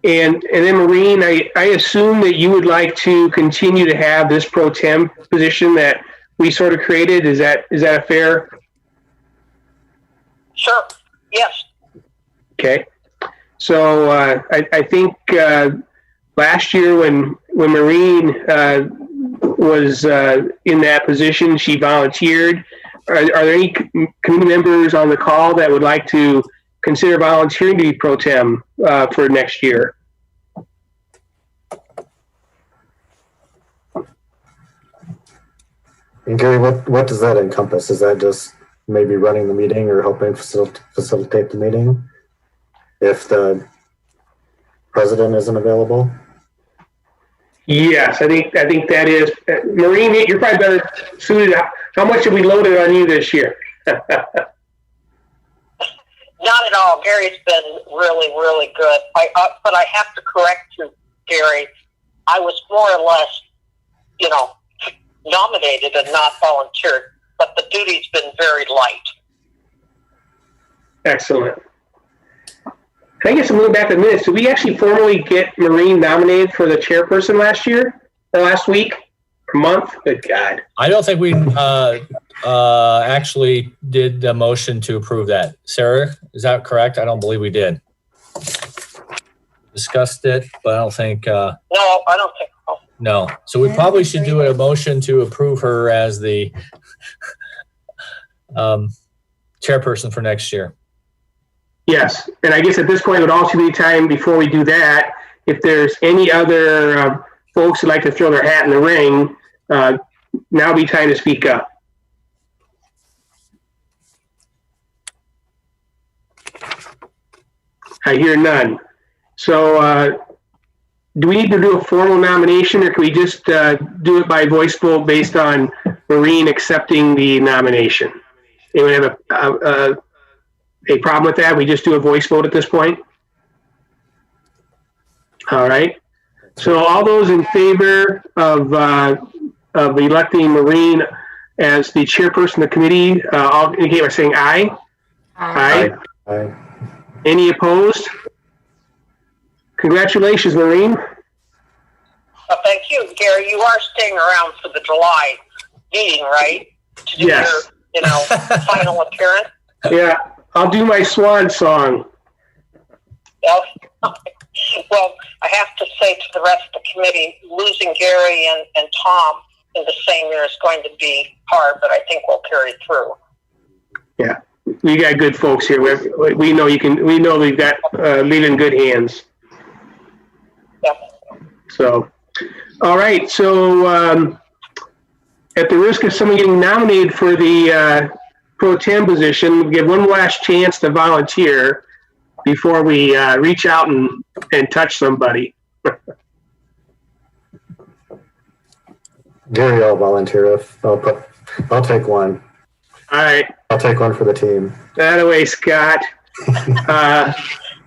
And then Maureen, I assume that you would like to continue to have this pro tem position that we sort of created. Is that a fair? Sure. Yes. Okay. So I think last year when Maureen was in that position, she volunteered. Are there any committee members on the call that would like to consider volunteering to be pro tem for next year? And Gary, what does that encompass? Is that just maybe running the meeting or helping facilitate the meeting if the president isn't available? Yes, I think that is. Maureen, you're probably better suited. How much have we loaded on you this year? Not at all. Gary's been really, really good. But I have to correct you, Gary. I was more or less, nominated and not volunteered, but the duty's been very light. Excellent. I guess I'm moving back a minute. Did we actually formally get Maureen nominated for the chairperson last week? Or month? Good God. I don't think we actually did the motion to approve that. Sarah, is that correct? I don't believe we did. Discussed it, but I don't think. No, I don't think so. No. So we probably should do a motion to approve her as the chairperson for next year. Yes, and I guess at this point it would also be time before we do that, if there's any other folks who'd like to throw their hat in the ring, now would be time to speak up. I hear none. So do we need to do a formal nomination, or can we just do it by voice vote based on Maureen accepting the nomination? Anyone have a problem with that? We just do a voice vote at this point? All right. So all those in favor of electing Maureen as the chairperson of the committee, I'll indicate by saying aye. Aye. Aye. Any opposed? Congratulations, Maureen. Thank you, Gary. You are staying around for the July meeting, right? To do Yes. your, final appearance. Yeah, I'll do my swan song. Well, I have to say to the rest of the committee, losing Gary and Tom in the same year is going to be hard, but I think we'll carry through. Yeah, we got good folks here. We know you can. We know we've got leave in good hands. Yep. So, all right. So, at the risk of someone getting nominated for the pro tem position, we give one last chance to volunteer before we reach out and touch somebody. Gary, I'll volunteer if I'll take one. All right. I'll take one for the team. That away, Scott.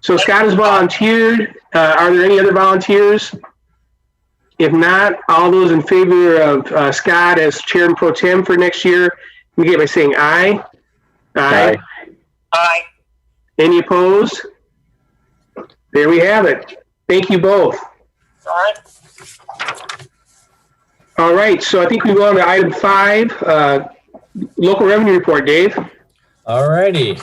So Scott has volunteered. Are there any other volunteers? If not, all those in favor of Scott as chairman pro tem for next year, we get by saying aye. Aye. Aye. Any opposed? There we have it. Thank you both. All right. All right, so I think we go on to item 5, local revenue report, Dave. All righty.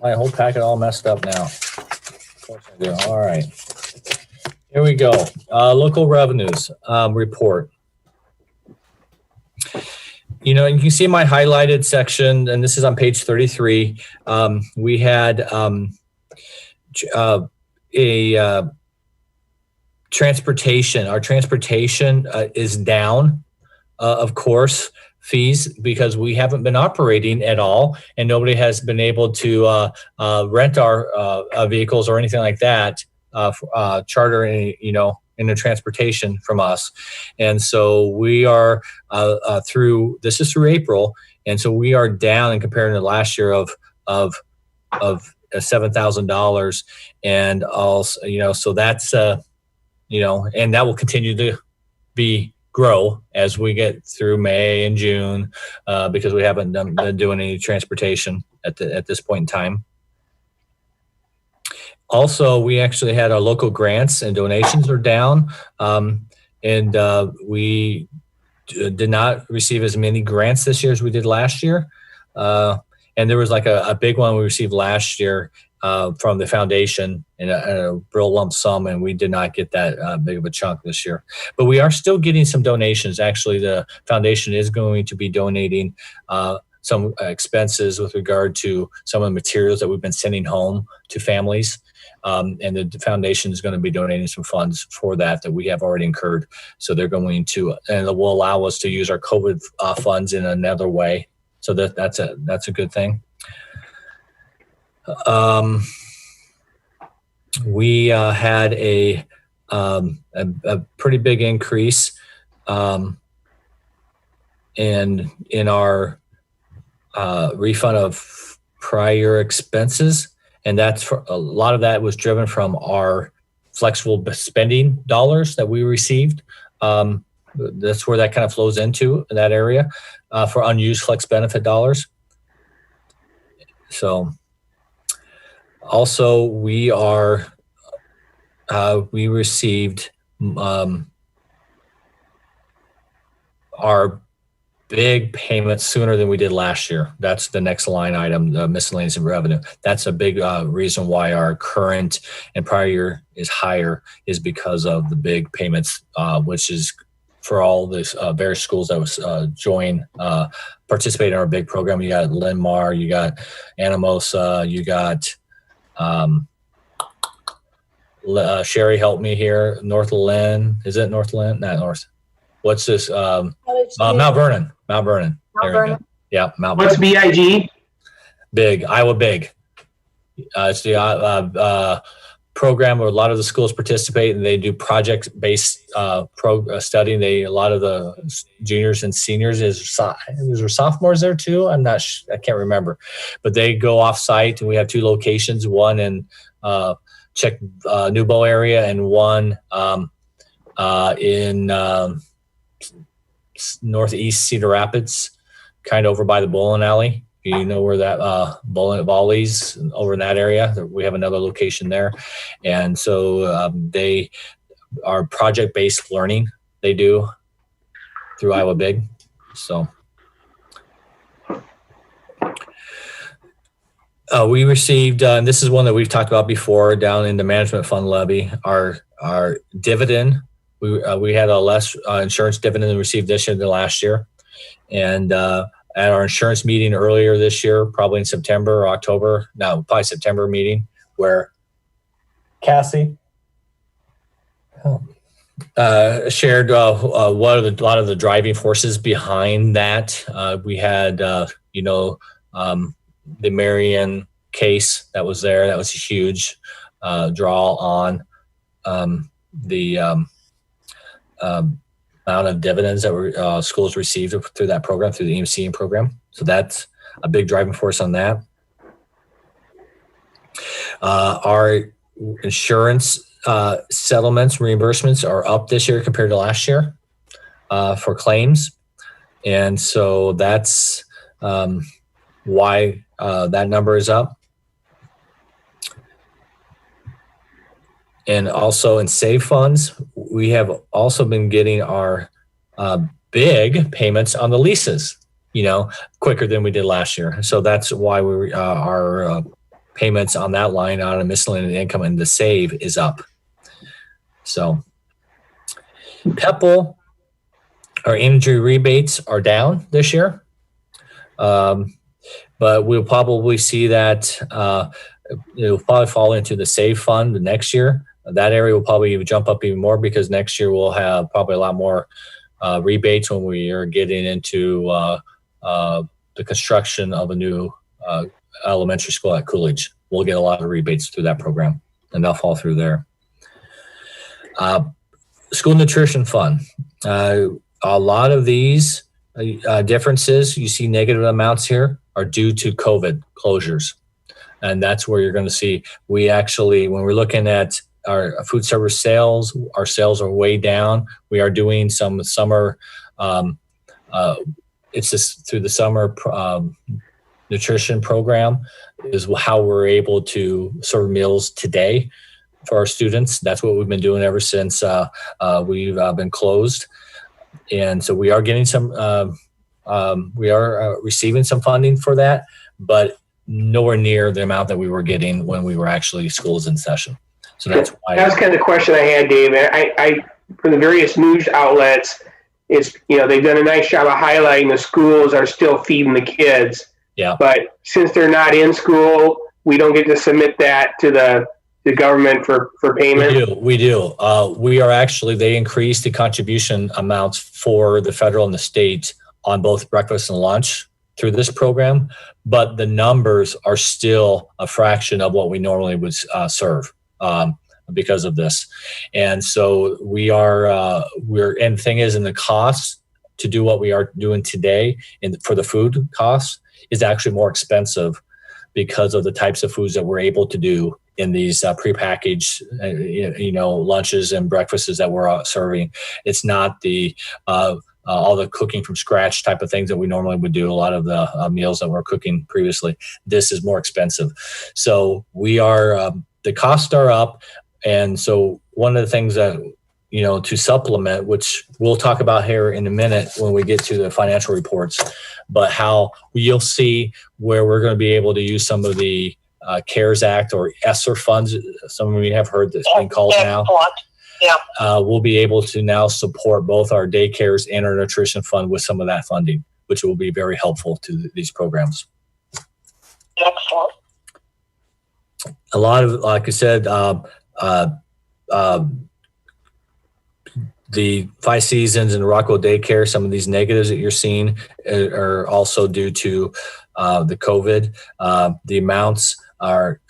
My whole packet all messed up now. Of course I do. All right. Here we go. Local revenues report. You know, and you can see my highlighted section, and this is on page 33. We had transportation. Our transportation is down, of course, fees, because we haven't been operating at all, and nobody has been able to rent our vehicles or anything like that, charter any, in the transportation from us. And so we are this is through April, and so we are down in comparing to last year of $7,000, and also, so that's and that will continue to grow as we get through May and June, because we haven't been doing any transportation at this point in time. Also, we actually had our local grants and donations are down, and we did not receive as many grants this year as we did last year. And there was like a big one we received last year from the foundation in a real lump sum, and we did not get that big of a chunk this year. But we are still getting some donations. Actually, the foundation is going to be donating some expenses with regard to some of the materials that we've been sending home to families. And the foundation is going to be donating some funds for that we have already incurred. So they're going to, and it will allow us to use our COVID funds in another way. So that's a good thing. We had a pretty big increase in our refund of prior expenses. And that's a lot of that was driven from our flexible spending dollars that we received. That's where that kind of flows into that area for unused flex benefit dollars. So also we received our big payments sooner than we did last year. That's the next line item, the miscellaneous revenue. That's a big reason why our current and prior year is higher, is because of the big payments, which is for all these various schools that was participate in our big program. You got Linmar, you got Anamosa, you got Sherry, help me here. North Lynn, is it North Lynn? Not North. What's this? Mount Vernon. Mount Vernon. There we go. Yeah, Mount Vernon. What's BIG? Big, Iowa Big. It's the program where a lot of the schools participate, and they do project-based studying. A lot of the juniors and seniors, is there sophomores there too? I can't remember, but they go off-site, and we have 2 locations, one in Newbo area, and one in northeast Cedar Rapids, kind of over by the bowling alley. You know where that bowling volleys over in that area. We have another location there. And so they are project-based learning they do through Iowa Big. So we received, and this is one that we've talked about before, down in the management fund levy, our dividend. We had a less insurance dividend than we received this year than last year. And at our insurance meeting earlier this year, probably in September or October, no, probably September meeting, where Cassie shared a lot of the driving forces behind that. We had, the Marion case that was there. That was huge. draw on the amount of dividends that schools received through that program, through the EMC program. So that's a big driving force on that. Our insurance settlements, reimbursements are up this year compared to last year for claims. And so that's why that number is up. And also in save funds, we have also been getting our big payments on the leases, quicker than we did last year. So that's why our payments on that line out of miscellaneous income and the save is up. So PEPL, our energy rebates are down this year. But we'll probably see that it'll probably fall into the save fund the next year. That area will probably jump up even more because next year we'll have probably a lot more rebates when we are getting into the construction of a new elementary school at Coolidge. We'll get a lot of rebates through that program, and they'll fall through there. School nutrition fund. A lot of these differences, you see negative amounts here, are due to COVID closures. And that's where you're going to see, we actually, when we're looking at our food service sales, our sales are way down. We are doing some summer, it's just through the summer nutrition program is how we're able to serve meals today for our students. That's what we've been doing ever since we've been closed. And so we are getting some, we are receiving some funding for that, but nowhere near the amount that we were getting when we were actually schools in session. So that's why. That's kind of the question I had, Dave. I from the various news outlets, it's, they've done a nice job of highlighting the schools are still feeding the kids. Yeah. But since they're not in school, we don't get to submit that to the government for payment. We do. We are actually, they increased the contribution amounts for the federal and the state on both breakfast and lunch through this program, but the numbers are still a fraction of what we normally would serve because of this. And so and the thing is, in the costs to do what we are doing today for the food costs is actually more expensive because of the types of foods that we're able to do in these prepackaged, lunches and breakfasts that we're serving. It's not the all the cooking from scratch type of things that we normally would do. A lot of the meals that we're cooking previously. This is more expensive. So we are, the costs are up. And so one of the things that, to supplement, which we'll talk about here in a minute when we get to the financial reports, but how you'll see where we're going to be able to use some of the CARES Act or ESSER funds. Some of you have heard this being called now. Yeah. We'll be able to now support both our daycares and our nutrition fund with some of that funding, which will be very helpful to these programs. Excellent. A lot of, like I said, the Five Seasons and Rockwell Daycare, some of these negatives that you're seeing are also due to the COVID. The amounts are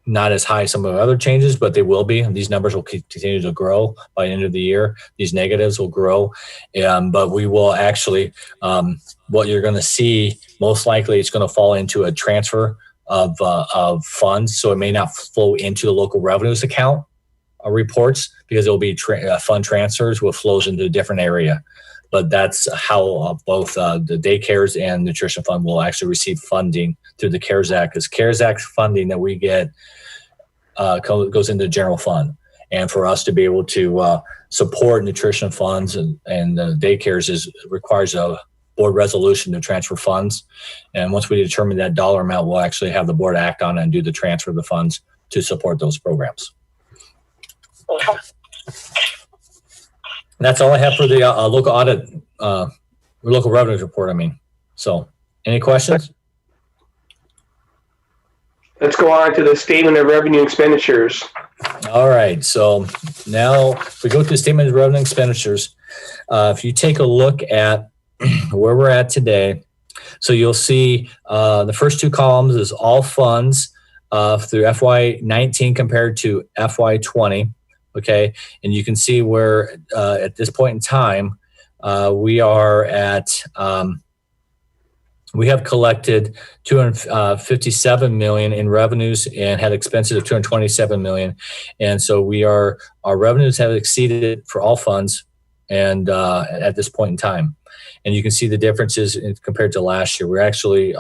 not as high as some of the other changes, but they will be. And these numbers will continue to grow by the end of the year. These negatives will grow. But we will actually, what you're going to see, most likely it's going to fall into a transfer of funds. So it may not flow into the local revenues account reports because it will be fund transfers which flows into a different area. But that's how both the daycares and nutrition fund will actually receive funding through the CARES Act, because CARES Act funding that we get goes into the general fund. And for us to be able to support nutrition funds and daycares requires a board resolution to transfer funds. And once we determine that dollar amount, we'll actually have the board act on it and do the transfer of the funds to support those programs. Okay. And that's all I have for the local audit, local revenues report, So, any questions? Let's go on to the statement of revenue expenditures. All right. So now if we go to the statement of revenue expenditures, if you take a look at where we're at today, so you'll see the first two columns is all funds through FY19 compared to FY20. Okay, and you can see where at this point in time we are at. We have collected $257 million in revenues and had expenses of $227 million, and so our revenues have exceeded for all funds, and at this point in time, and you can see the differences compared to last year. We're actually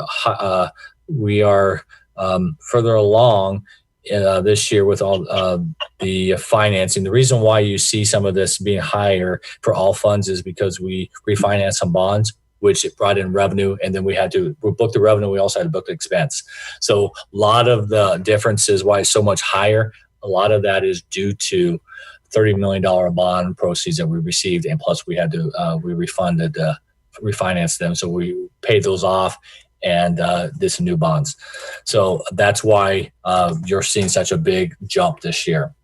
we are further along this year with all the financing. The reason why you see some of this being higher for all funds is because we refinanced some bonds, which it brought in revenue, and then we book the revenue. We also had to book the expense. So a lot of the differences why it's so much higher, a lot of that is due to $30 million bond proceeds that we received, and plus we had to we refinanced them, so we paid those off and did some new bonds. So that's why you're seeing such a big jump this year.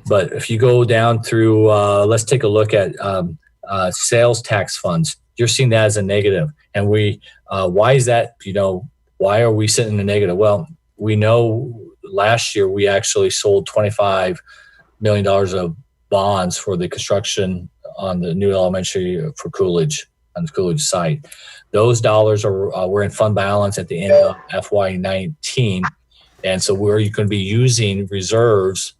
But if you go down through, let's take a look at sales tax funds. You're seeing that as a negative. And why is that? Why are we sitting in the negative? Well, we know last year we actually sold $25 million of bonds for the construction on the new elementary for Coolidge, on the Coolidge site. Those dollars were in fund balance at the end of FY19. And so we're going to be using reserves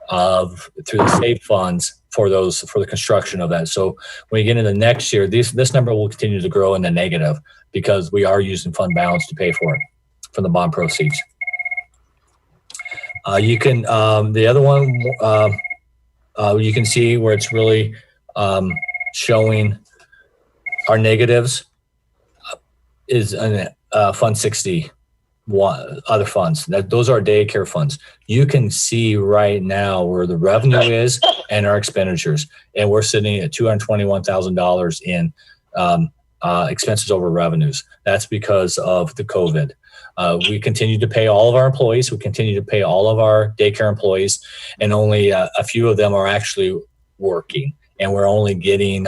through the state funds for the construction of that. So when you get into next year, this number will continue to grow in the negative because we are using fund balance to pay for it from the bond proceeds. You can the other one you can see where it's really showing our negatives is in Fund 60. Other funds, those are daycare funds. You can see right now where the revenue is and our expenditures, and we're sitting at $221,000 in expenses over revenues. That's because of the COVID. We continue to pay all of our employees. We continue to pay all of our daycare employees, and only a few of them are actually working. And we're only getting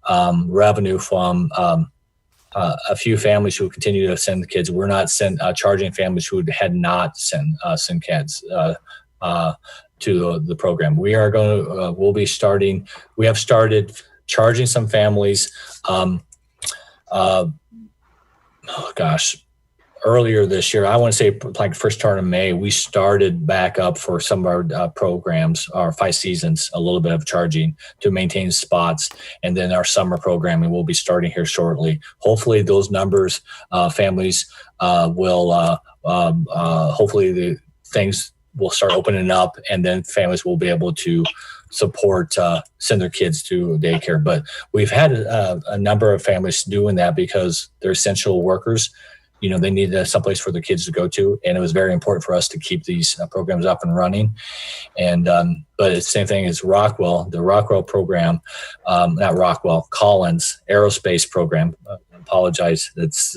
revenue from a few families who continue to send the kids. We're not charging families who had not sent kids to the program. We are going to. We'll be starting. We have started charging some families. Earlier this year, I want to say like first part of May, we started back up for some of our programs, our 5 seasons, a little bit of charging to maintain spots. And then our summer programming will be starting here shortly. Hopefully those numbers, families will, hopefully the things will start opening up, and then families will be able to support, send their kids to daycare. But we've had a number of families doing that because they're essential workers. They need someplace for their kids to go to, and it was very important for us to keep these programs up and running. And but it's the same thing as Rockwell, the Rockwell program, not Rockwell, Collins Aerospace program. I apologize, it's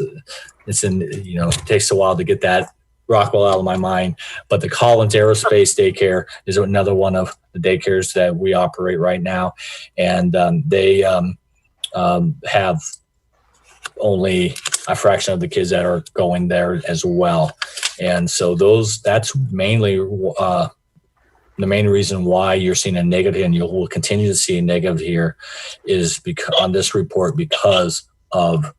in it takes a while to get that Rockwell out of my mind. But the Collins Aerospace daycare is another one of the daycares that we operate right now, and they have only a fraction of the kids that are going there as well. And so that's mainly the main reason why you're seeing a negative, and you will continue to see a negative here is because on this report because of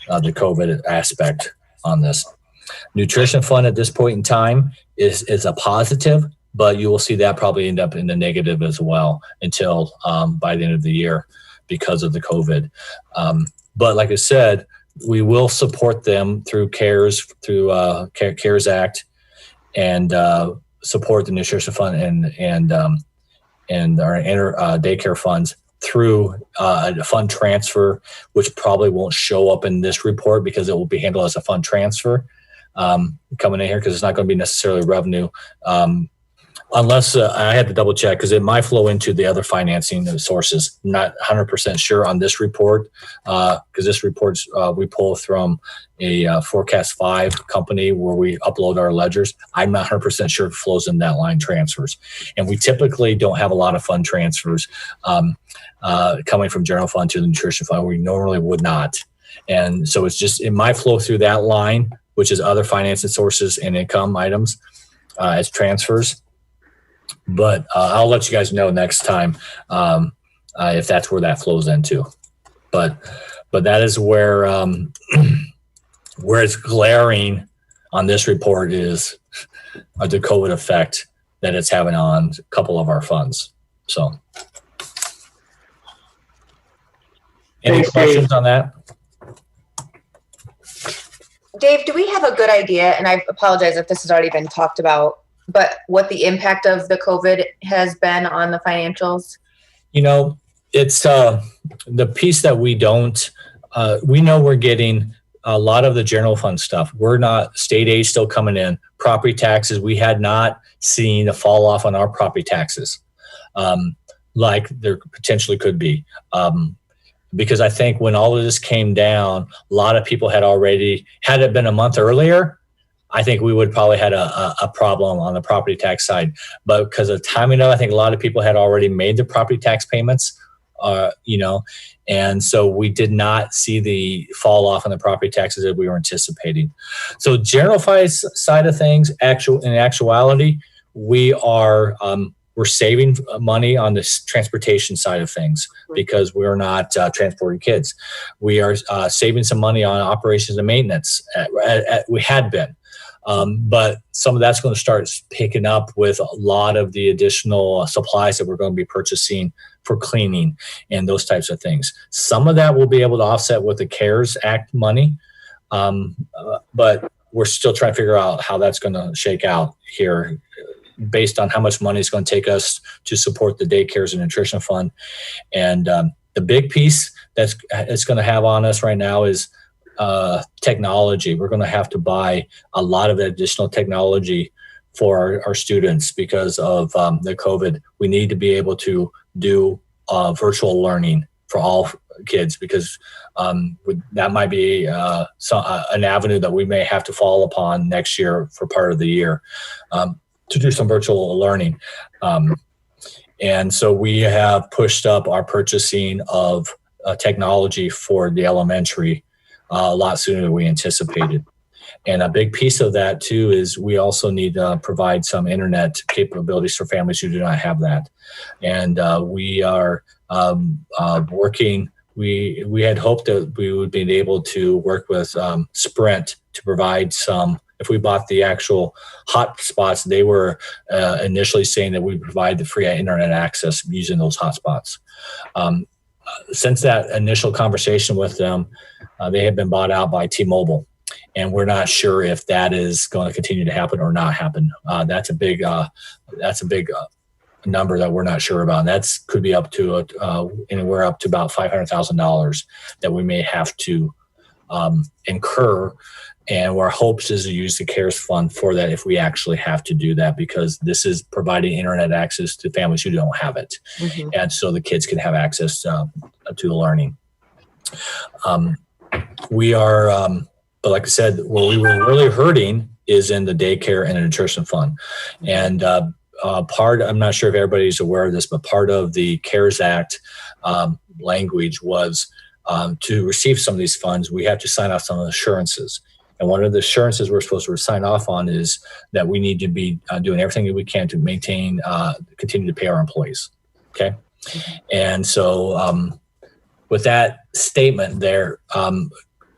the COVID aspect on this. Nutrition fund at this point in time is a positive, but you will see that probably end up in the negative as well until by the end of the year because of the COVID. But like I said, we will support them through CARES, through CARES Act, and support the nutrition fund and our daycare funds through a fund transfer, which probably won't show up in this report because it will be handled as a fund transfer coming in here, because it's not going to be necessarily revenue. Unless I had to double check, because it might flow into the other financing sources. Not 100% sure on this report, because this report we pull from a Forecast 5 company where we upload our ledgers. I'm not 100% sure it flows in that line transfers. And we typically don't have a lot of fund transfers coming from general fund to the nutrition fund. We normally would not. And so it might flow through that line, which is other financing sources and income items as transfers. But I'll let you guys know next time if that's where that flows into. But that is where it's glaring on this report is the COVID effect that it's having on a couple of our funds. So, any Thanks, questions Dave. on that? Dave, do we have a good idea, and I apologize if this has already been talked about, but what the impact of the COVID has been on the financials? You know, it's the piece that we don't, we know we're getting a lot of the general fund stuff. We're not, state aid still coming in, property taxes, we had not seen a fall off on our property taxes like there potentially could be. Because I think when all of this came down, a lot of people had already, had it been a month earlier, I think we would probably had a problem on the property tax side. But because of the timing of it, I think a lot of people had already made the property tax payments, you know, and so we did not see the fall off on the property taxes that we were anticipating. So general side of things, in actuality, we are, we're saving money on the transportation side of things because we're not transporting kids. We are saving some money on operations and maintenance. We had been. But some of that's going to start picking up with a lot of the additional supplies that we're going to be purchasing for cleaning and those types of things. Some of that we'll be able to offset with the CARES Act money. But we're still trying to figure out how that's going to shake out here based on how much money it's going to take us to support the daycares and nutrition fund. And the big piece that's it's going to have on us right now is technology. We're going to have to buy a lot of additional technology for our students because of the COVID. We need to be able to do virtual learning for all kids because that might be an avenue that we may have to fall upon next year for part of the year to do some virtual learning. And so we have pushed up our purchasing of technology for the elementary a lot sooner than we anticipated. And a big piece of that too is we also need to provide some internet capabilities for families who do not have that. And we are working, we had hoped that we would be able to work with Sprint to provide some, if we bought the actual hotspots, they were initially saying that we provide the free internet access using those hotspots. Since that initial conversation with them, they have been bought out by T-Mobile, and we're not sure if that is going to continue to happen or not happen. That's a big number that we're not sure about. And that could be up to anywhere up to about $500,000 that we may have to incur. And our hopes is to use the CARES fund for that if we actually have to do that, because this is providing internet access to families who don't have it. Mm-hmm. And so the kids can have access to the learning. We are, but like I said, where we were really hurting is in the daycare and the nutrition fund. And I'm not sure if everybody's aware of this, but part of the CARES Act language was to receive some of these funds, we have to sign off some assurances. And one of the assurances we're supposed to sign off on is that we need to be doing everything that we can to maintain, continue to pay our employees. Okay. Mm-hmm. And so with that statement there, a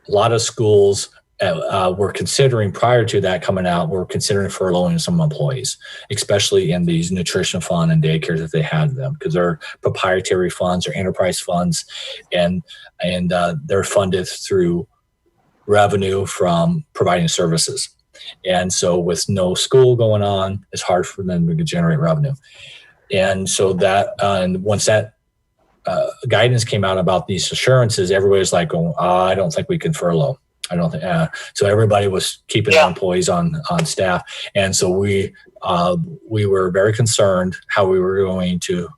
lot of schools were considering, prior to that coming out, were considering furloughing some employees, especially in these nutrition fund and daycares if they had them, because they're proprietary funds or enterprise funds, and they're funded through revenue from providing services. And so with no school going on, it's hard for them to generate revenue. And so that, and once that guidance came out about these assurances, everybody's like, oh, I don't think we can furlough. I don't think, so everybody was keeping their employees on staff. And so we were very concerned how we were going to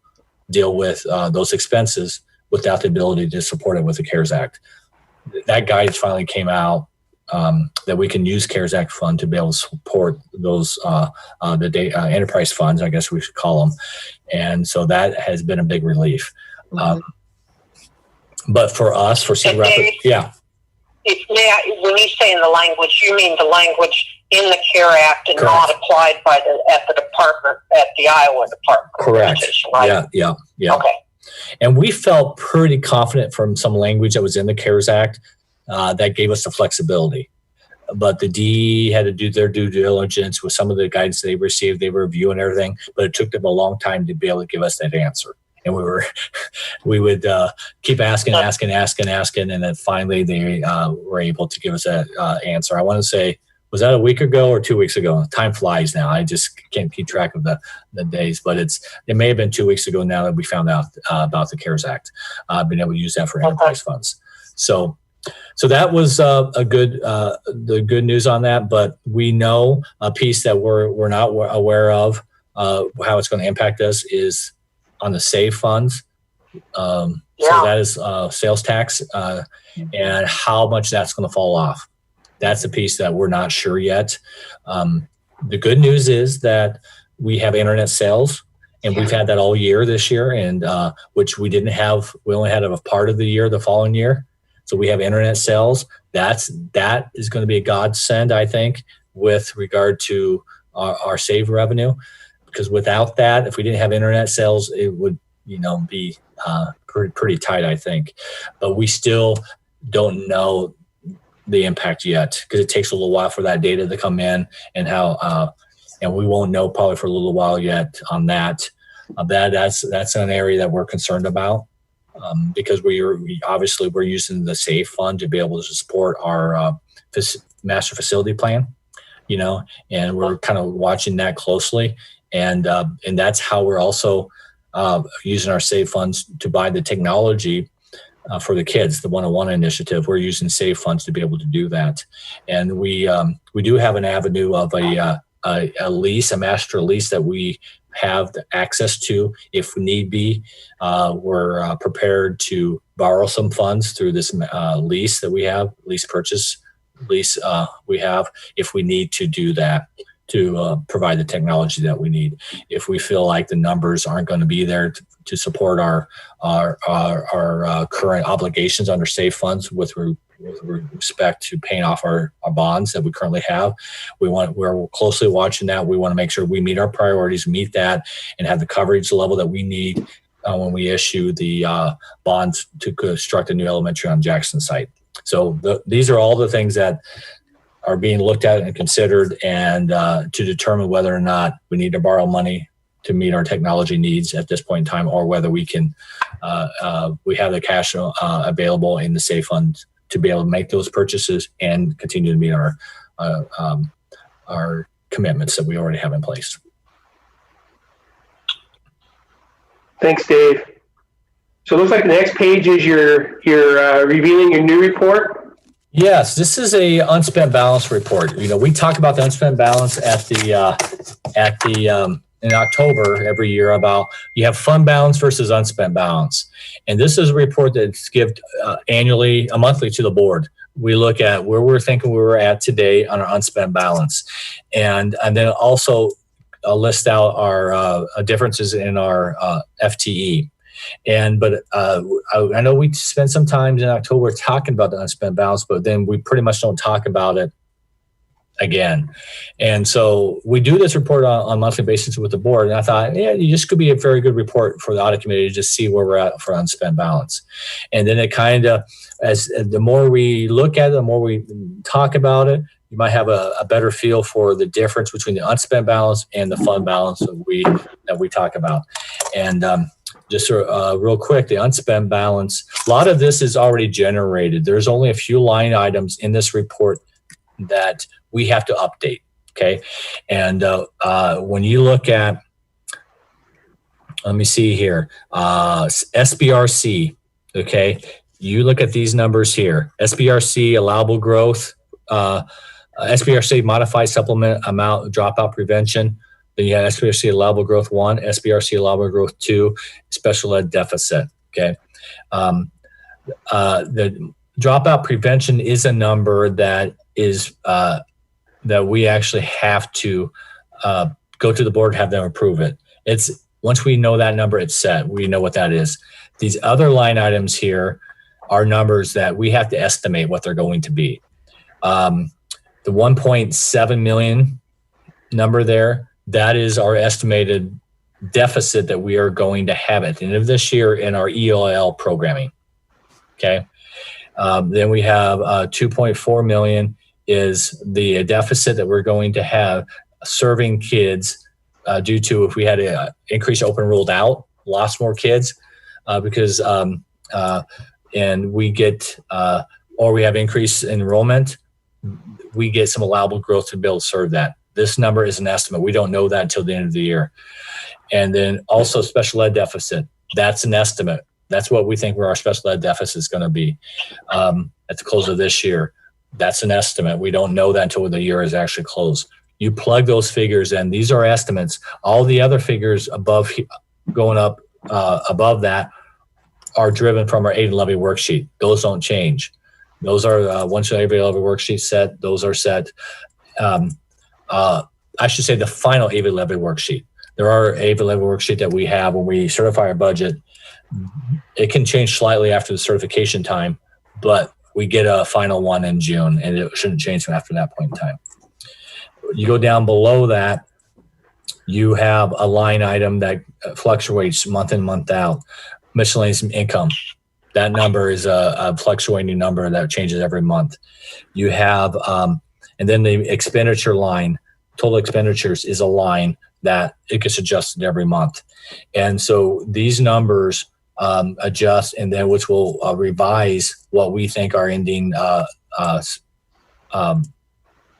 deal with those expenses without the ability to support it with the CARES Act. That guidance finally came out that we can use CARES Act fund to be able to support those enterprise funds, I guess we should call them. And so that has been a big relief. Mm-hmm. But for us, for Cedar Rapids, yeah. when you say in the language, you mean the language in the CARE Act and Correct. not applied at the department, at the Iowa Department. Correct. Right? Yeah. Okay. And we felt pretty confident from some language that was in the CARES Act that gave us the flexibility. But the DE had to do their due diligence with some of the guidance they received. They were reviewing everything, but it took them a long time to be able to give us that answer. And we would keep asking, and then finally they were able to give us that answer. I want to say, was that a week ago or 2 weeks ago? Time flies now. I just can't keep track of the days, but it may have been 2 weeks ago now that we found out about the CARES Act, being able to use that for enterprise funds. So that was the good news on that. But we know a piece that we're not aware of how it's going to impact us is on the SAVE funds. So that is sales tax and how much that's going to fall off. That's a piece that we're not sure yet. The good news is that we have internet sales, and we've had that all year this year, and which we didn't have. We only had a part of the year the following year. So we have internet sales. That is going to be a godsend, I think, with regard to our SAVE revenue, because without that, if we didn't have internet sales, it would be pretty tight, I think. But we still don't know the impact yet, because it takes a little while for that data to come in, and how and we won't know probably for a little while yet on that. That's an area that we're concerned about, because we obviously we're using the SAVE fund to be able to support our master facility plan, and we're kind of watching that closely, and that's how we're also using our SAVE funds to buy the technology. For the kids, the 101 initiative, we're using SAVE funds to be able to do that. And we do have an avenue of a lease, a master lease that we have access to if need be. We're prepared to borrow some funds through this lease that we have, lease purchase lease we have, if we need to do that, to provide the technology that we need. If we feel like the numbers aren't going to be there to support our current obligations under SAVE funds with respect to paying off our bonds that we currently have, we're closely watching that. We want to make sure we meet our priorities, meet that, and have the coverage level that we need when we issue the bonds to construct a new elementary on Jackson site. So these are all the things that are being looked at and considered, and to determine whether or not we need to borrow money to meet our technology needs at this point in time, or whether we can we have the cash available in the SAVE fund to be able to make those purchases and continue to meet our commitments that we already have in place. Thanks, Dave. So it looks like the next page is you're revealing your new report. Yes, this is a unspent balance report. We talk about the unspent balance in October every year about you have fund balance versus unspent balance. And this is a report that's given monthly to the board. We look at where we're thinking we were at today on our unspent balance. And then also list out our differences in our FTE. But I know we spent some time in October talking about the unspent balance, but then we pretty much don't talk about it again. And so we do this report on a monthly basis with the board. And I thought, this could be a very good report for the audit committee to just see where we're at for unspent balance. And then it kind of, as the more we look at it, the more we talk about it, you might have a better feel for the difference between the unspent balance and the fund balance that we talk about. And just real quick, the unspent balance, a lot of this is already generated. There's only a few line items in this report that we have to update, okay? And when you look at, let me see here, SBRC, okay? You look at these numbers here, SBRC allowable growth, SBRC modified supplement amount dropout prevention. Then you have SBRC allowable growth 1, SBRC allowable growth 2, special ed deficit, okay? The dropout prevention is a number that is that we actually have to go to the board, have them approve it. It's once we know that number, it's set. We know what that is. These other line items here, are numbers that we have to estimate what they're going to be. The 1.7 million number there, that is our estimated deficit that we are going to have at the end of this year in our ELL programming. Okay. Then we have 2.4 million is the deficit that we're going to have serving kids due to if we had an increase open ruled out, lost more kids because and we get or we have increased enrollment, we get some allowable growth to be able to serve that. This number is an estimate. We don't know that until the end of the year. And then also special ed deficit. That's an estimate. That's what we think where our special ed deficit is going to be at the close of this year. That's an estimate. We don't know that until the year is actually closed. You plug those figures in. These are estimates. All the other figures above, going up above that, are driven from our aid and levy worksheet. Those don't change. Those are once your aid and levy worksheet set. Those are set. I should say the final aid and levy worksheet. There are aid and levy worksheet that we have when we certify our budget. It can change slightly after the certification time, but we get a final one in June, and it shouldn't change after that point in time. You go down below that, you have a line item that fluctuates month in, month out. Miscellaneous income. That number is a fluctuating number that changes every month. You have, and then the expenditure line, total expenditures is a line that it gets adjusted every month. And so these numbers adjust, and then which will revise what we think our ending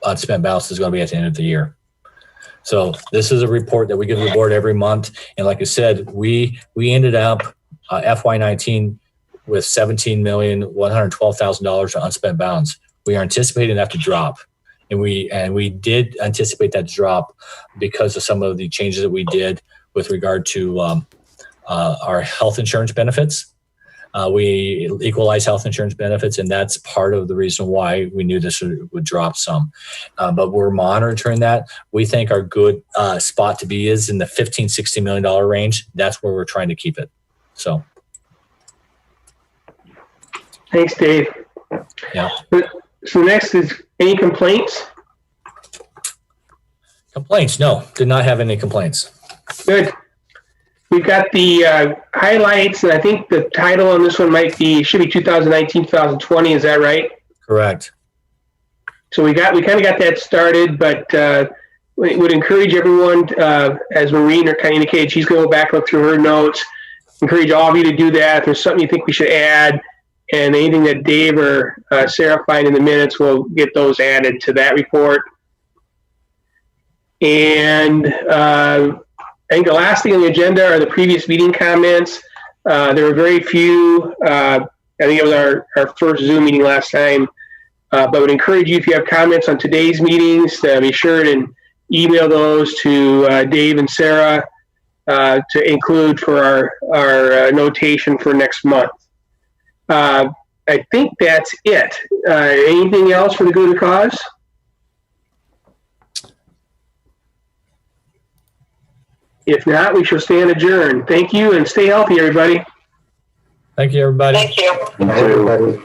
unspent balance is going to be at the end of the year. So this is a report that we give the board every month. And like I said, we ended up FY19 with $17,112,000 of unspent balance. We are anticipating that to drop. And we did anticipate that to drop because of some of the changes that we did with regard to our health insurance benefits. We equalize health insurance benefits, and that's part of the reason why we knew this would drop some. But we're monitoring that. We think our good spot to be is in the $15-16 million range. That's where we're trying to keep it. So. Thanks, Dave. Yeah. So next is any complaints? Complaints? No, did not have any complaints. Good. We've got the highlights, and I think the title on this one should be 2019-2020. Is that right? Correct. So we kind of got that started, but we would encourage everyone, as Maureen kind of indicated, she's going to go back and look through her notes. Encourage all of you to do that. If there's something you think we should add, and anything that Dave or Sarah find in the minutes, we'll get those added to that report. And I think the last thing on the agenda are the previous meeting comments. There were very few. I think it was our first Zoom meeting last time. But I would encourage you, if you have comments on today's meetings, to be sure to email those to Dave and Sarah to include for our notation for next month. I think that's it. Anything else for the good of the cause? If not, we shall stand adjourned. Thank you, and stay healthy, everybody. Thank you, everybody. Thank you. Everybody.